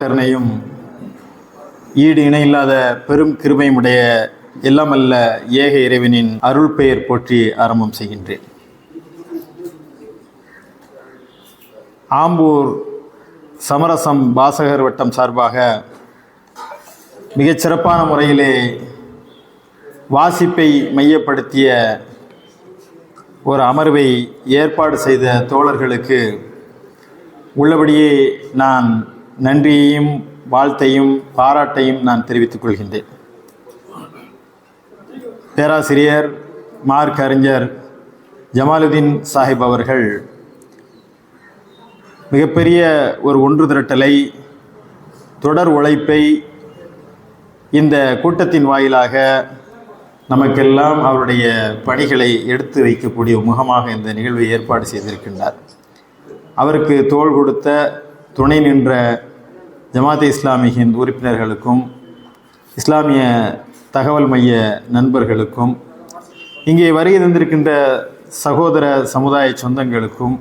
கருணையும் ஈடு இணையில்லாத பெரும் கிருபையுடைய எல்லாமல்ல ஏக இறைவனின் அருள் பெயர் போற்றி ஆரம்பம் செய்கின்றேன். ஆம்பூர் சமரசம் வாசகர் வட்டம் சார்பாக மிகச் சிறப்பான முறையிலே வாசிப்பை மையப்படுத்திய ஒரு அமர்வை ஏற்பாடு செய்த தோழர்களுக்கு உள்ளபடியே நான் நன்றியையும் வாழ்த்தையும் பாராட்டையும் நான் தெரிவித்துக் கொள்கின்றேன். பேராசிரியர் மார்க் அறிஞர் ஜமாலுதீன் சாஹிப் அவர்கள் மிகப்பெரிய ஒரு ஒன்று திரட்டலை, தொடர் உழைப்பை இந்த கூட்டத்தின் வாயிலாக நமக்கெல்லாம் அவருடைய பணிகளை எடுத்து வைக்கக்கூடிய முகமாக இந்த நிகழ்வை ஏற்பாடு செய்திருக்கின்றார். அவருக்கு தோள் கொடுத்த துணை நின்ற ஜமாத் இஸ்லாமி ஹிந்த் உறுப்பினர்களுக்கும் இஸ்லாமிய தகவல் மைய நண்பர்களுக்கும் இங்கே வருகை தந்திருக்கின்ற சகோதர சமுதாய சொந்தங்களுக்கும்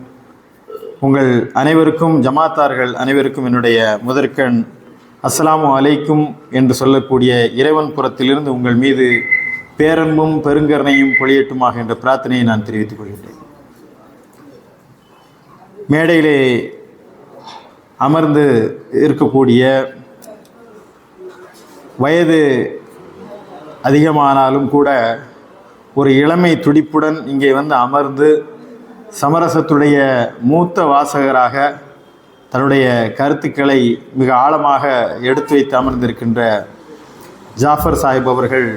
உங்கள் அனைவருக்கும் ஜமாத்தார்கள் அனைவருக்கும் என்னுடைய முதற்கண் அஸ்ஸலாமு அலைக்கும் என்று சொல்லக்கூடிய இறைவன் புறத்திலிருந்து உங்கள் மீது பேரன்பும் பெருங்கருணையும் பொழியட்டுமாக என்ற பிரார்த்தனையை நான் தெரிவித்துக் கொள்கின்றேன். மேடையிலே அமர்ந்து இருக்கக்கூடிய வயது அதிகமானாலும் கூட ஒரு இளமை துடிப்புடன் இங்கே வந்து அமர்ந்து சமரசத்துடைய மூத்த வாசகராக தன்னுடைய கருத்துக்களை மிக ஆழமாக எடுத்து வைத்து அமர்ந்திருக்கின்ற ஜாஃபர் சாஹிப் அவர்கள்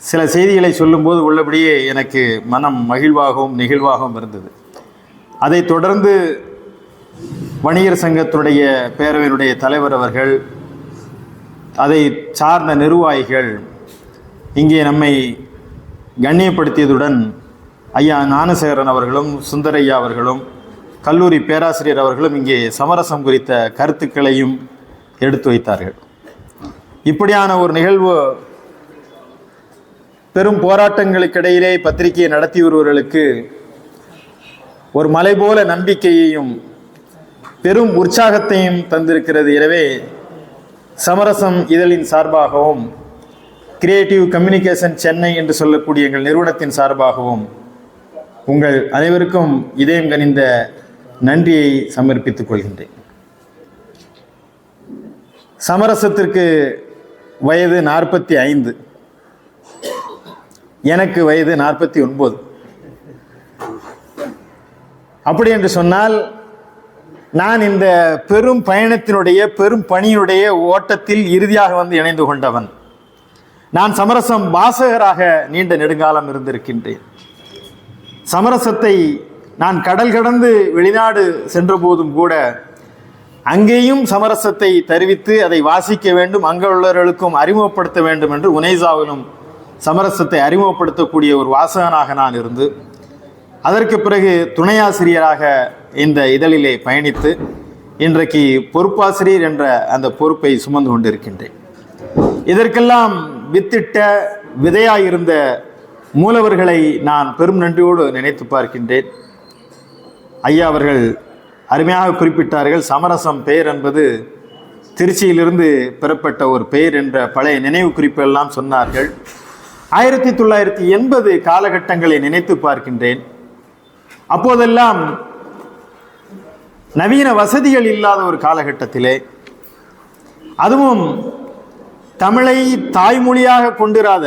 சில செய்திகளை சொல்லும்போது உள்ளபடியே எனக்கு மனம் மகிழ்வாகவும் நெகிழ்வாகவும் இருந்தது. அதைத் தொடர்ந்து வணிகர் சங்கத்துடைய பேரவையினுடைய தலைவர் அவர்கள், அதை சார்ந்த நிர்வாகிகள் இங்கே நம்மை கண்ணியப்படுத்தியதுடன் ஐயா ஞானசேகரன் அவர்களும் சுந்தரையா அவர்களும் கல்லூரி பேராசிரியர் அவர்களும் இங்கே சமரசம் குறித்த கருத்துக்களையும் எடுத்து வைத்தார்கள். இப்படியான ஒரு நிகழ்வு பெரும் போராட்டங்களுக்கிடையிலே பத்திரிகையை நடத்தி வருவர்களுக்கு ஒரு மலை போல நம்பிக்கையையும் பெரும் உற்சாகத்தையும் தந்திருக்கிறது. எனவே சமரசம் இதழின் சார்பாகவும் கிரியேட்டிவ் கம்யூனிகேஷன் சென்னை என்று சொல்லக்கூடிய எங்கள் நிறுவனத்தின் சார்பாகவும் உங்கள் அனைவருக்கும் இதயம் கனிந்த நன்றியை சமர்ப்பித்துக் கொள்கின்றேன். சமரசத்திற்கு வயது 45, எனக்கு வயது 49. அப்படி என்று சொன்னால் நான் இந்த பெரும் பயணத்தினுடைய பெரும் பணியினுடைய ஓட்டத்தில் இறுதியாக வந்து இணைந்து கொண்டவன். நான் சமரசம் வாசகராக நீண்ட நெடுங்காலம் இருந்திருக்கின்றேன். சமரசத்தை நான் கடல் கடந்து வெளிநாடு சென்ற போதும் கூட அங்கேயும் சமரசத்தை தெரிவித்து அதை வாசிக்க வேண்டும், அங்கே உள்ளவர்களுக்கும் அறிமுகப்படுத்த வேண்டும் என்று உனைசாவிலும் சமரசத்தை அறிமுகப்படுத்தக்கூடிய ஒரு வாசகனாக நான் இருந்து அதற்கு பிறகு துணையாசிரியராக இந்த இதழிலே பயணித்து இன்றைக்கு பொறுப்பாசிரியர் என்ற அந்த பொறுப்பை சுமந்து கொண்டிருக்கின்றேன். இதற்கெல்லாம் வித்திட்ட விதையாயிருந்த மூலவர்களை நான் பெரும் நன்றியோடு நினைத்து பார்க்கின்றேன். ஐயா அவர்கள் அருமையாக குறிப்பிட்டார்கள். சமரசம் பெயர் என்பது திருச்சியிலிருந்து பெறப்பட்ட ஒரு பெயர் என்ற பழைய நினைவு குறிப்பெல்லாம் சொன்னார்கள். 1980 காலகட்டங்களை நினைத்து பார்க்கின்றேன். அப்போதெல்லாம் நவீன வசதிகள் இல்லாத ஒரு காலகட்டத்திலே, அதுவும் தமிழை தாய்மொழியாக கொண்டிராத,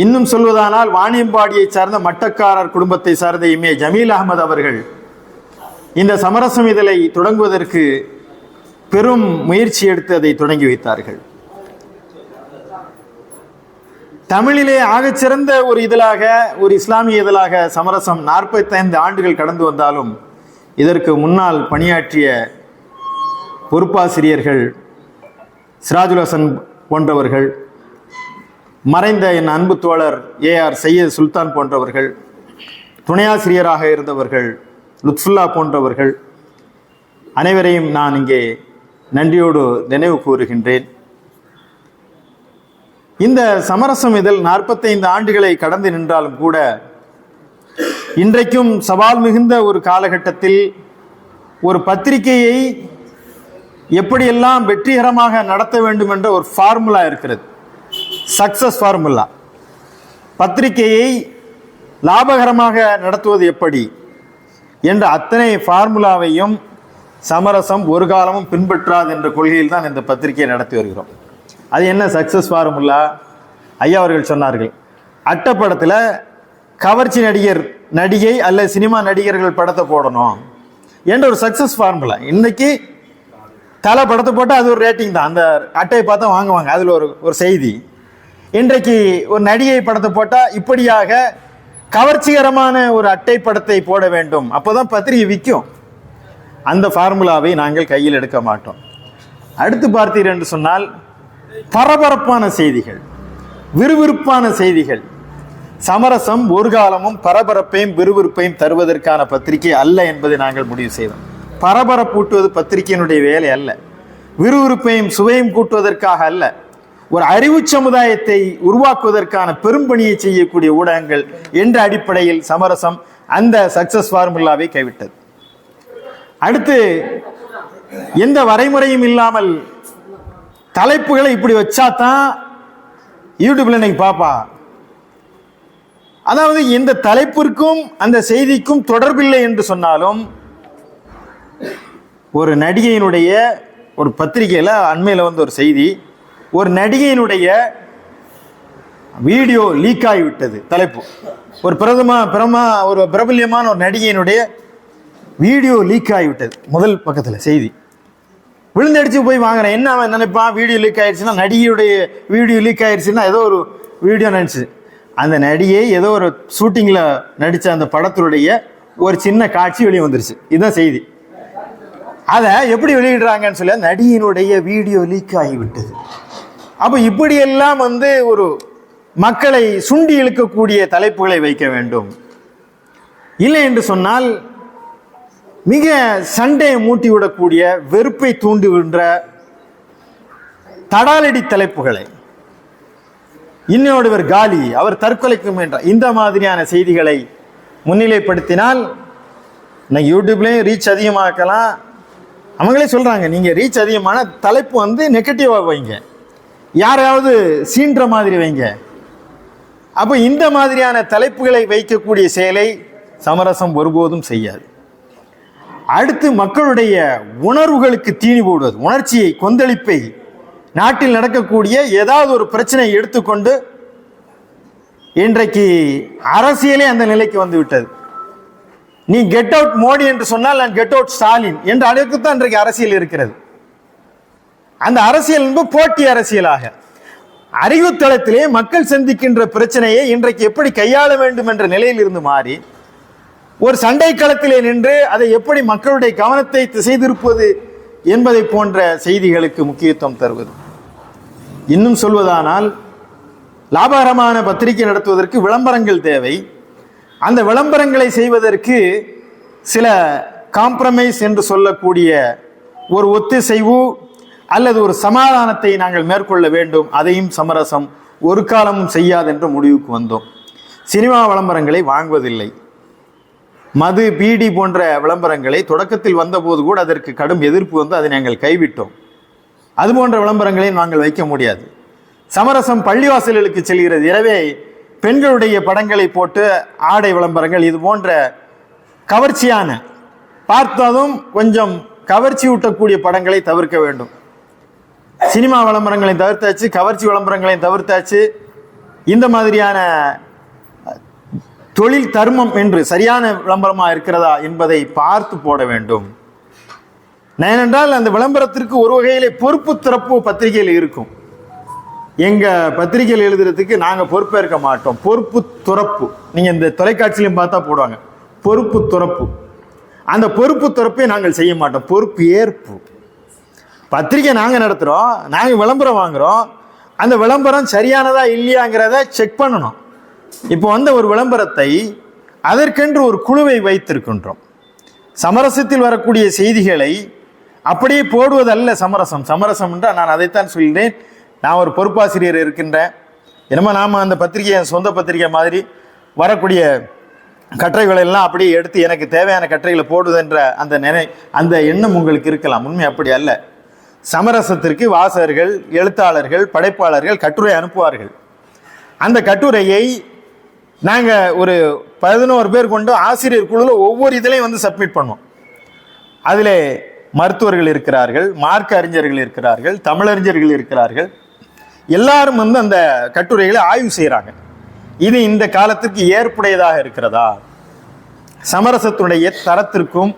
இன்னும் சொல்வதானால் வாணியம்பாடியை சார்ந்த மட்டக்காரர் குடும்பத்தை சார்ந்த இமே ஜமீல் அகமது அவர்கள் இந்த சமரசம் இதழை தொடங்குவதற்கு பெரும் முயற்சி எடுத்து அதை தொடங்கி வைத்தார்கள். தமிழிலே ஆகச்சிறந்த ஒரு இதழாக, ஒரு இஸ்லாமிய இதழாக சமரசம் 45 ஆண்டுகள் கடந்து வந்தாலும் இதற்கு முன்னால் பணியாற்றிய பொறுப்பாசிரியர்கள் சிராஜுல் ஹசன் போன்றவர்கள், மறைந்த என் அன்பு தோழர் ஏஆர் சையத் சுல்தான் போன்றவர்கள், துணையாசிரியராக இருந்தவர்கள் லுத்ஃபுல்லா போன்றவர்கள் அனைவரையும் நான் இங்கே நன்றியோடு நினைவு கூறுகின்றேன். இந்த சமரசம் இதழ் 45 ஆண்டுகளை கடந்து நின்றாலும் கூட இன்றைக்கும் சவால் மிகுந்த ஒரு காலகட்டத்தில் ஒரு பத்திரிகையை எப்படியெல்லாம் வெற்றிகரமாக நடத்த வேண்டும் என்ற ஒரு ஃபார்முலா இருக்கிறது, சக்சஸ் ஃபார்முலா. பத்திரிகையை லாபகரமாக நடத்துவது எப்படி என்ற அத்தனை ஃபார்முலாவையும் சமரசம் ஒரு காலமும் பின்பற்றாது என்ற கொள்கையில் தான் இந்த பத்திரிகையை நடத்தி வருகிறோம். அது என்ன சக்சஸ் ஃபார்முலா? ஐயா அவர்கள் சொன்னார்கள், அட்டப்படத்தில் கவர்ச்சி நடிகை அல்லது சினிமா நடிகர்கள் படத்தை போடணும் என்ற ஒரு சக்சஸ் ஃபார்முலா. இன்னைக்கு தலை படத்தை போட்டால் அது ஒரு ரேட்டிங் தான், அந்த அட்டையை பார்த்தா வாங்குவாங்க, அதில் ஒரு செய்தி. இன்றைக்கு ஒரு நடிகை படத்தை போட்டால் இப்படியாக கவர்ச்சிகரமான ஒரு அட்டை படத்தை போட வேண்டும், அப்போதான் பத்திரிகை விற்கும். அந்த ஃபார்முலாவை நாங்கள் கையில் எடுக்க மாட்டோம். அடுத்து பார்த்தீர்கள் என்று சொன்னால் பரபரப்பான செய்திகள், விறுவிறுப்பான செய்திகள். சமரசம் ஒரு காலமும் பரபரப்பையும் விறுவிறுப்பையும் தருவதற்கான பத்திரிகை அல்ல என்பதை நாங்கள் முடிவு செய்தோம். பரபரப்பூட்டுவது பத்திரிகையினுடைய வேலை அல்ல, விறுவிறுப்பையும் சுவையும் கூட்டுவதற்காக அல்ல, ஒரு அறிவு சமுதாயத்தை உருவாக்குவதற்கான பெரும்பணியை செய்யக்கூடிய ஊடகங்கள் என்ற அடிப்படையில் சமரசம் அந்த சக்சஸ் ஃபார்முலாவை கைவிட்டது. அடுத்து எந்த வரைமுறையும் இல்லாமல் தலைப்புகளை இப்படி வச்சாதான் யூடியூப்ல இன்னைக்கு பாப்பா. அதாவது எந்த தலைப்பிற்கும் அந்த செய்திக்கும் தொடர்பில்லை என்று சொன்னாலும், ஒரு நடிகையினுடைய ஒரு பத்திரிகையில் அண்மையில் வந்து ஒரு செய்தி, ஒரு நடிகையினுடைய வீடியோ லீக் ஆகிவிட்டது. தலைப்பு ஒரு ஒரு பிரபல்யமான ஒரு நடிகையினுடைய வீடியோ லீக் ஆகிவிட்டது. முதல் பக்கத்தில் செய்தி விழுந்தடிச்சு போய் வாங்குறேன். என்ன அவன் நினைப்பான், வீடியோ லீக் ஆயிடுச்சுன்னா, நடிகையுடைய வீடியோ லீக் ஆயிடுச்சுன்னா ஏதோ ஒரு வீடியோ நினச்சி, அந்த நடிகை ஏதோ ஒரு ஷூட்டிங்கில் நடித்த அந்த படத்தினுடைய ஒரு சின்ன காட்சி வெளியே வந்துருச்சு. இதுதான் செய்தி. அதை எப்படி வெளியிடுறாங்கன்னு சொல்லி, நடிகையினுடைய வீடியோ லீக் ஆகிவிட்டது. அப்போ இப்படியெல்லாம் வந்து ஒரு மக்களை சுண்டி இழுக்கக்கூடிய தலைப்புகளை வைக்க வேண்டும். இல்லை என்று சொன்னால் மிக சண்டையை மூட்டிவிடக்கூடிய, வெறுப்பை தூண்டுகின்ற தடாலடி தலைப்புகளை, இன்னொருவர் காலி, அவர் தற்கொலைக்கு முயன்ற, இந்த மாதிரியான செய்திகளை முன்னிலைப்படுத்தினால் யூடியூப்லேயும் ரீச் அதிகமாக்கலாம். அவங்களே சொல்கிறாங்க, நீங்கள் ரீச் அதிகமான தலைப்பு வந்து நெகட்டிவாக வைங்க, யாராவது சீன்ற மாதிரி வைங்க. அப்போ இந்த மாதிரியான தலைப்புகளை வைக்கக்கூடிய செயலை சமரசம் ஒருபோதும் செய்யாது. அடுத்து மக்களுடைய உணர்வுகளுக்கு தீனி போடுவது, உணர்ச்சியை, கொந்தளிப்பை, நாட்டில் நடக்கக்கூடிய ஏதாவது ஒரு பிரச்சனை எடுத்துக்கொண்டு, இன்றைக்கு அரசியலே அந்த நிலைக்கு வந்து விட்டது. நீ கெட் அவுட் மோடி என்று சொன்னால் நான் கெட் அவுட் ஸ்டாலின் என்ற அளவுக்கு தான் இன்றைக்கு அரசியல் இருக்கிறது. அந்த அரசியல் என்பது போட்டி அரசியலாக, அறிவுத்தளத்திலே மக்கள் சந்திக்கின்ற பிரச்சனையை இன்றைக்கு எப்படி கையாள வேண்டும் என்ற நிலையில் இருந்து மாறி, ஒரு சண்டை களத்திலே நின்று அதை எப்படி மக்களுடைய கவனத்தை திசை திருப்பது என்பதை போன்ற செய்திகளுக்கு முக்கியத்துவம் தருவது. இன்னும் சொல்வதானால், லாபகரமான பத்திரிகை நடத்துவதற்கு விளம்பரங்கள் தேவை. அந்த விளம்பரங்களை செய்வதற்கு சில காம்ப்ரமைஸ் என்று சொல்லக்கூடிய ஒரு ஒத்திசைவு அல்லது ஒரு சமாதானத்தை நாங்கள் மேற்கொள்ள வேண்டும். அதையும் சமரசம் ஒரு காலமும் செய்யாது என்ற முடிவுக்கு வந்தோம். சினிமா விளம்பரங்களை வாங்குவதில்லை. மது, பீடி போன்ற விளம்பரங்களை தொடக்கத்தில் வந்தபோது கூட அதற்கு கடும் எதிர்ப்பு வந்து அதை நாங்கள் கைவிட்டோம். அது போன்ற விளம்பரங்களை நாங்கள் வைக்க முடியாது. சமரசம் பள்ளிவாசல்களுக்கு செல்கிறது. எனவே பெண்களுடைய படங்களை போட்டு ஆடை விளம்பரங்கள், இது போன்ற கவர்ச்சியான, பார்த்ததும் கொஞ்சம் கவர்ச்சி ஊட்டக்கூடிய படங்களை தவிர்க்க வேண்டும். சினிமா விளம்பரங்களை தவிர்த்தாச்சு, கவர்ச்சி விளம்பரங்களை தவிர்த்தாச்சு. இந்த மாதிரியான தொழில் தர்மம் என்று சரியான விளம்பரமா இருக்கிறதா என்பதை பார்த்து போட வேண்டும். ஏனென்றால் அந்த விளம்பரத்திற்கு ஒரு வகையிலே பொறுப்பு திறப்பு பத்திரிகையில் இருக்கும். எங்க பத்திரிகையில் எழுதுறதுக்கு நாங்கள் பொறுப்பேற்க மாட்டோம். பொறுப்பு துறப்பு, நீங்க இந்த தொலைக்காட்சியிலும் பார்த்தா போடுவாங்க, பொறுப்பு துறப்பு. அந்த பொறுப்பு துறப்பை நாங்கள் செய்ய மாட்டோம். பொறுப்பு ஏற்பு. பத்திரிகை நாங்கள் நடத்துகிறோம், நாங்கள் விளம்பரம் வாங்குகிறோம். அந்த விளம்பரம் சரியானதா இல்லையாங்கிறத செக் பண்ணணும். இப்போ வந்த ஒரு விளம்பரத்தை அதற்கென்று ஒரு குழுவை வைத்திருக்கின்றோம். சமரசத்தில் வரக்கூடிய செய்திகளை அப்படியே போடுவதல்ல சமரசம். சமரசம் என்றால் நான் அதைத்தான் சொல்கிறேன். நான் ஒரு பொறுப்பாசிரியர் இருக்கின்றேன். என்னமோ நாம் அந்த பத்திரிகை சொந்த பத்திரிகை மாதிரி வரக்கூடிய கட்டுரைகளை எல்லாம் அப்படியே எடுத்து எனக்கு தேவையான கட்டுரைகளை போடுவதென்ற அந்த எண்ணம் உங்களுக்கு இருக்கலாம். உண்மை அப்படி அல்ல. சமரசத்திற்கு வாசகர்கள், எழுத்தாளர்கள், படைப்பாளர்கள் கட்டுரை அனுப்புவார்கள். அந்த கட்டுரையை நாங்கள் ஒரு 11 பேர் கொண்டு ஆசிரியர் குழுவில் ஒவ்வொரு இதிலையும் வந்து சப்மிட் பண்ணுவோம். அதில் மருத்துவர்கள் இருக்கிறார்கள், மார்க்க அறிஞர்கள் இருக்கிறார்கள், தமிழறிஞர்கள் இருக்கிறார்கள். எல்லாரும் வந்து அந்த கட்டுரைகளை ஆய்வு செய்கிறாங்க. இது இந்த காலத்துக்கு ஏற்புடையதாக இருக்கிறதா, சமரசத்துடைய தரத்திற்கும்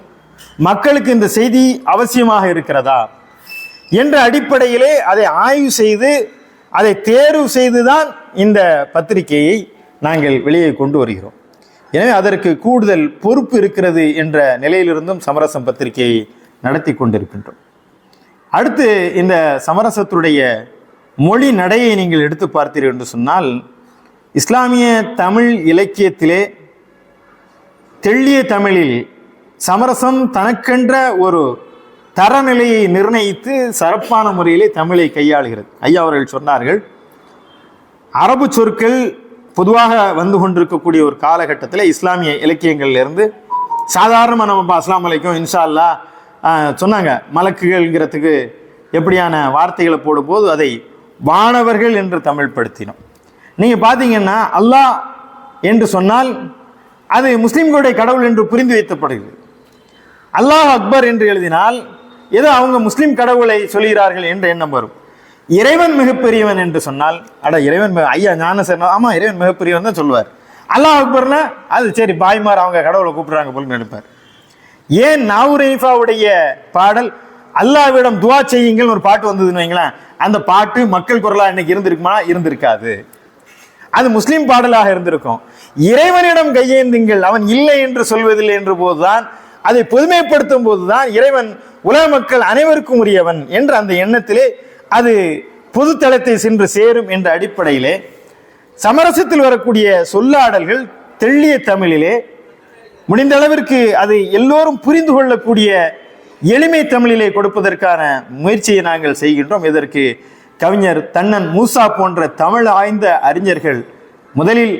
மக்களுக்கு இந்த செய்தி அவசியமாக இருக்கிறதா என்ற அடிப்படையிலே அதை ஆய்வு செய்து அதை தேர்வு செய்துதான் இந்த பத்திரிகையை நாங்கள் வெளியே கொண்டு வருகிறோம். எனவே அதற்கு கூடுதல் பொறுப்பு இருக்கிறது என்ற நிலையிலிருந்தும் சமரசம் பத்திரிகையை நடத்தி கொண்டிருக்கின்றோம். அடுத்து இந்த சமரசத்துடைய மொழி நடையை நீங்கள் எடுத்து பார்த்தீர்கள் என்று சொன்னால், இஸ்லாமிய தமிழ் இலக்கியத்திலே தெள்ளிய தமிழில் சமரசம் தனக்கென்ற ஒரு தரநிலையை நிர்ணயித்து சிறப்பான முறையிலே தமிழை கையாளுகிறது. ஐயா அவர்கள் சொன்னார்கள், அரபு சொற்கள் பொதுவாக வந்து கொண்டிருக்கக்கூடிய ஒரு காலகட்டத்தில் இஸ்லாமிய இலக்கியங்கள்லேருந்து சாதாரணமாக நம்ம அஸ்லாம் அலைக்கும் இன்ஷா அல்லா சொன்னாங்க. மலக்குகள்ங்கிறதுக்கு எப்படியான வார்த்தைகளை போடும்போது அதை வானவர்கள் என்று தமிழ் படுத்தினோம். நீங்கள் பார்த்தீங்கன்னா அல்லாஹ் என்று சொன்னால் அது முஸ்லீம்களுடைய கடவுள் என்று புரிந்து வைக்கப்படுகிறது. அல்லாஹ் அக்பர் என்று எழுதினால் ஏதோ அவங்க முஸ்லீம் கடவுளை சொல்கிறார்கள் என்ற எண்ணம் வரும். இறைவன் மிகப்பெரியவன் என்று சொன்னால் இறைவன் ஐயா ஞானசேன ஆமாம் இறைவன் மிகப்பெரியவன் தான் சொல்லுவார். அல்லாஹ் அக்பர்னா அது சரி பாய்மார் அவங்க கடவுளை கூப்பிடுறாங்க போல் நினைப்பார். ஏன் நாவுரைஃபாவுடைய பாடல் அல்லாஹ்விடம் துவா செய்யுங்கள் ஒரு பாட்டு வந்ததுன்னு வைங்களேன், அந்த பாட்டு மக்கள் குரலா இன்னைக்கு இருந்திருக்குமா? இருந்திருக்காது. அது முஸ்லீம் பாடலாக இருந்திருக்கும். இறைவனிடம் கையேந்துங்கள், அவன் இல்லை என்று சொல்வதில்லை என்ற போதுதான், அதை பொதுமைப்படுத்தும் போதுதான் இறைவன் உலக மக்கள் அனைவருக்கும் உரியவன் என்ற அந்த எண்ணத்திலே அது பொதுத்தளத்தை சென்று சேரும் என்ற அடிப்படையிலே சமரசத்தில் வரக்கூடிய சொல்லாடல்கள் தெள்ளிய தமிழிலே முடிந்த அளவிற்கு அது எல்லோரும் புரிந்து கொள்ளக்கூடிய எளிமை தமிழிலே கொடுப்பதற்கான முயற்சியை நாங்கள் செய்கின்றோம். இதற்கு கவிஞர் தன்னன் மூசா போன்ற தமிழ் ஆய்ந்த அறிஞர்கள் முதலில்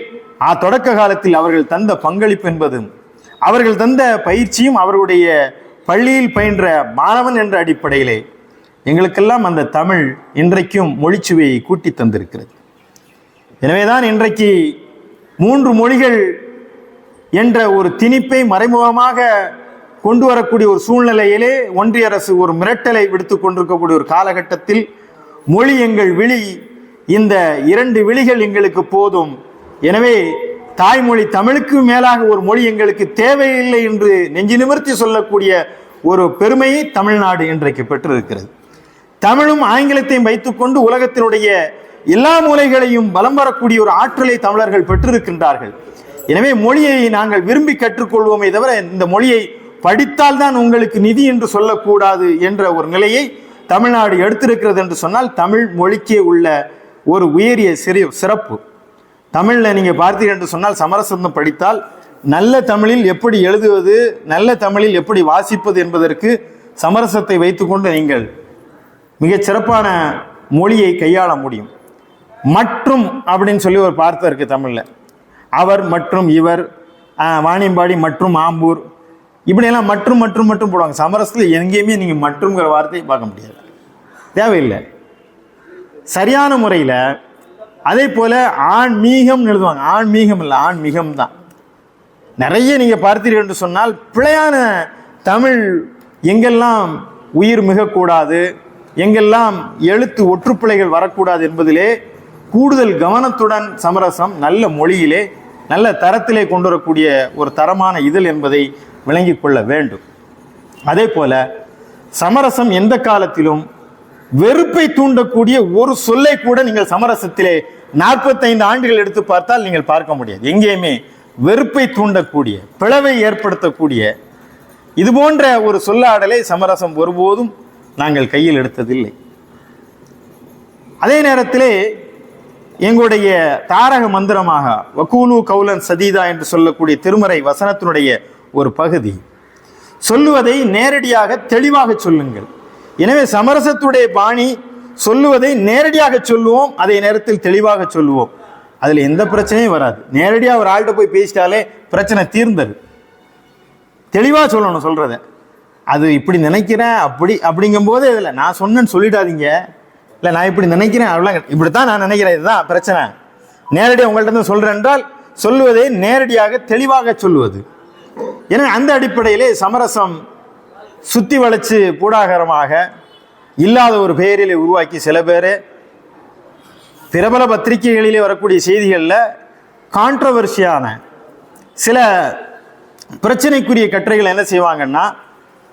தொடக்க காலத்தில் அவர்கள் தந்த பங்களிப்பு என்பதும் அவர்கள் தந்த பயிற்சியும் அவர்களுடைய பள்ளியில் பயின்ற மாணவன் என்ற அடிப்படையிலே எங்களுக்கெல்லாம் அந்த தமிழ் இன்றைக்கும் மொழிச்சுவையை கூட்டி தந்திருக்கிறது. எனவேதான் இன்றைக்கு 3 மொழிகள் என்ற ஒரு திணிப்பை மறைமுகமாக கொண்டு வரக்கூடிய ஒரு சூழ்நிலையிலே ஒன்றிய அரசு ஒரு மிரட்டலை விடுத்து கொண்டிருக்கக்கூடிய ஒரு காலகட்டத்தில் மொழி எங்கள் விழி, இந்த 2 விழிகள் எங்களுக்கு போதும், எனவே தாய்மொழி தமிழுக்கு மேலாக ஒரு மொழி எங்களுக்கு தேவையில்லை என்று நெஞ்சு நிமிர்த்தி சொல்லக்கூடிய ஒரு பெருமையை தமிழ்நாடு இன்றைக்கு பெற்றிருக்கிறது. தமிழும் ஆங்கிலத்தையும் வைத்துக்கொண்டு உலகத்தினுடைய எல்லா மூலைகளையும் பலம் வரக்கூடிய ஒரு ஆற்றலை தமிழர்கள் பெற்றிருக்கின்றார்கள். எனவே மொழியை நாங்கள் விரும்பி கற்றுக்கொள்வோமே தவிர இந்த மொழியை படித்தால் தான் உங்களுக்கு நிதி என்று சொல்லக்கூடாது என்ற ஒரு நிலையை தமிழ்நாடு எடுத்திருக்கிறது என்று சொன்னால் தமிழ் மொழிக்கே உள்ள ஒரு உயரிய சிறப்பு. தமிழில் நீங்கள் பார்த்தீர்கள் என்று சொன்னால் சமரசம் படித்தால் நல்ல தமிழில் எப்படி எழுதுவது, நல்ல தமிழில் எப்படி வாசிப்பது என்பதற்கு சமரசத்தை வைத்துக்கொண்டு நீங்கள் மிகச் சிறப்பான மொழியை கையாள முடியும். மற்றும் அப்படின்னு சொல்லி ஒரு வார்த்தை இருக்குது தமிழில். அவர் மற்றும் இவர், வாணியம்பாடி மற்றும் ஆம்பூர், இப்படியெல்லாம் மற்றும் மற்றும் மட்டும் போடுவாங்க. சமரசத்தில் எங்கேயுமே நீங்கள் மற்றும்ங்கிற வார்த்தையை பார்க்க முடியாது, தேவையில்லை. சரியான முறையில் அதே போல் ஆன்மீகம் எழுதுவாங்க. ஆன்மீகம் இல்லை, ஆன்மீகம் தான். நிறைய நீங்கள் பார்த்தீர்கள் என்று சொன்னால் பிழையான தமிழ் எங்கெல்லாம் உயிர் மிகக்கூடாது, எங்கெல்லாம் எழுத்து ஒற்றுப்பிழைகள் வரக்கூடாது என்பதிலே கூடுதல் கவனத்துடன் சமரசம் நல்ல மொழியிலே நல்ல தரத்திலே கொண்டு வரக்கூடிய ஒரு தரமான இதழ் என்பதை விளங்கிக் கொள்ள வேண்டும். அதே போல சமரசம் எந்த காலத்திலும் வெறுப்பை தூண்டக்கூடிய ஒரு சொல்லை கூட நீங்கள் சமரசத்திலே 45 ஆண்டுகள் எடுத்து பார்த்தால் நீங்கள் பார்க்க முடியாது. எங்கேயுமே வெறுப்பை தூண்டக்கூடிய, பிளவை ஏற்படுத்தக்கூடிய இது போன்ற ஒரு சொல்லாடலை சமரசம் ஒருபோதும் நாங்கள் கையில் எடுத்ததில்லை. அதே நேரத்திலே எங்களுடைய தாரக மந்திரமாக வக்கூலு கௌலன் சதீதா என்று சொல்லக்கூடிய திருமறை வசனத்தினுடைய ஒரு பகுதி, சொல்லுவதை நேரடியாக தெளிவாக சொல்லுங்கள். எனவே சமரசத்துடைய பாணி சொல்லுவதை நேரடியாக சொல்லுவோம், அதே நேரத்தில் தெளிவாக சொல்லுவோம். அதில் எந்த பிரச்சனையும் வராது. நேரடியாக ஒரு ஆள்கிட்ட போய் பேசிட்டாலே பிரச்சனை தீர்ந்தது. தெளிவாக சொல்லணும் சொல்கிறத. அது இப்படி நினைக்கிறேன் அப்படிங்கும் போது இதில் நான் சொன்னேன்னு சொல்லிடாதீங்க. இல்லை நான் இப்படி நினைக்கிறேன் அவ்வளோ இப்படித்தான் நான் நினைக்கிறேன், இதுதான் பிரச்சனை. நேரடியாக உங்கள்கிட்ட இருந்து சொல்கிறேன் என்றால் சொல்லுவதை நேரடியாக தெளிவாக சொல்லுவது. ஏன்னா அந்த அடிப்படையிலே சமரசம் சுத்தி வளைச்சு பூடாகரமாக இல்லாத ஒரு பெயரிலே உருவாக்கி சில பேர் பிரபல பத்திரிகைகளிலே வரக்கூடிய செய்திகளில் கான்ட்ரவர்சியான சில பிரச்சனைக்குரிய கட்டுரைகள் என்ன செய்வாங்கன்னா,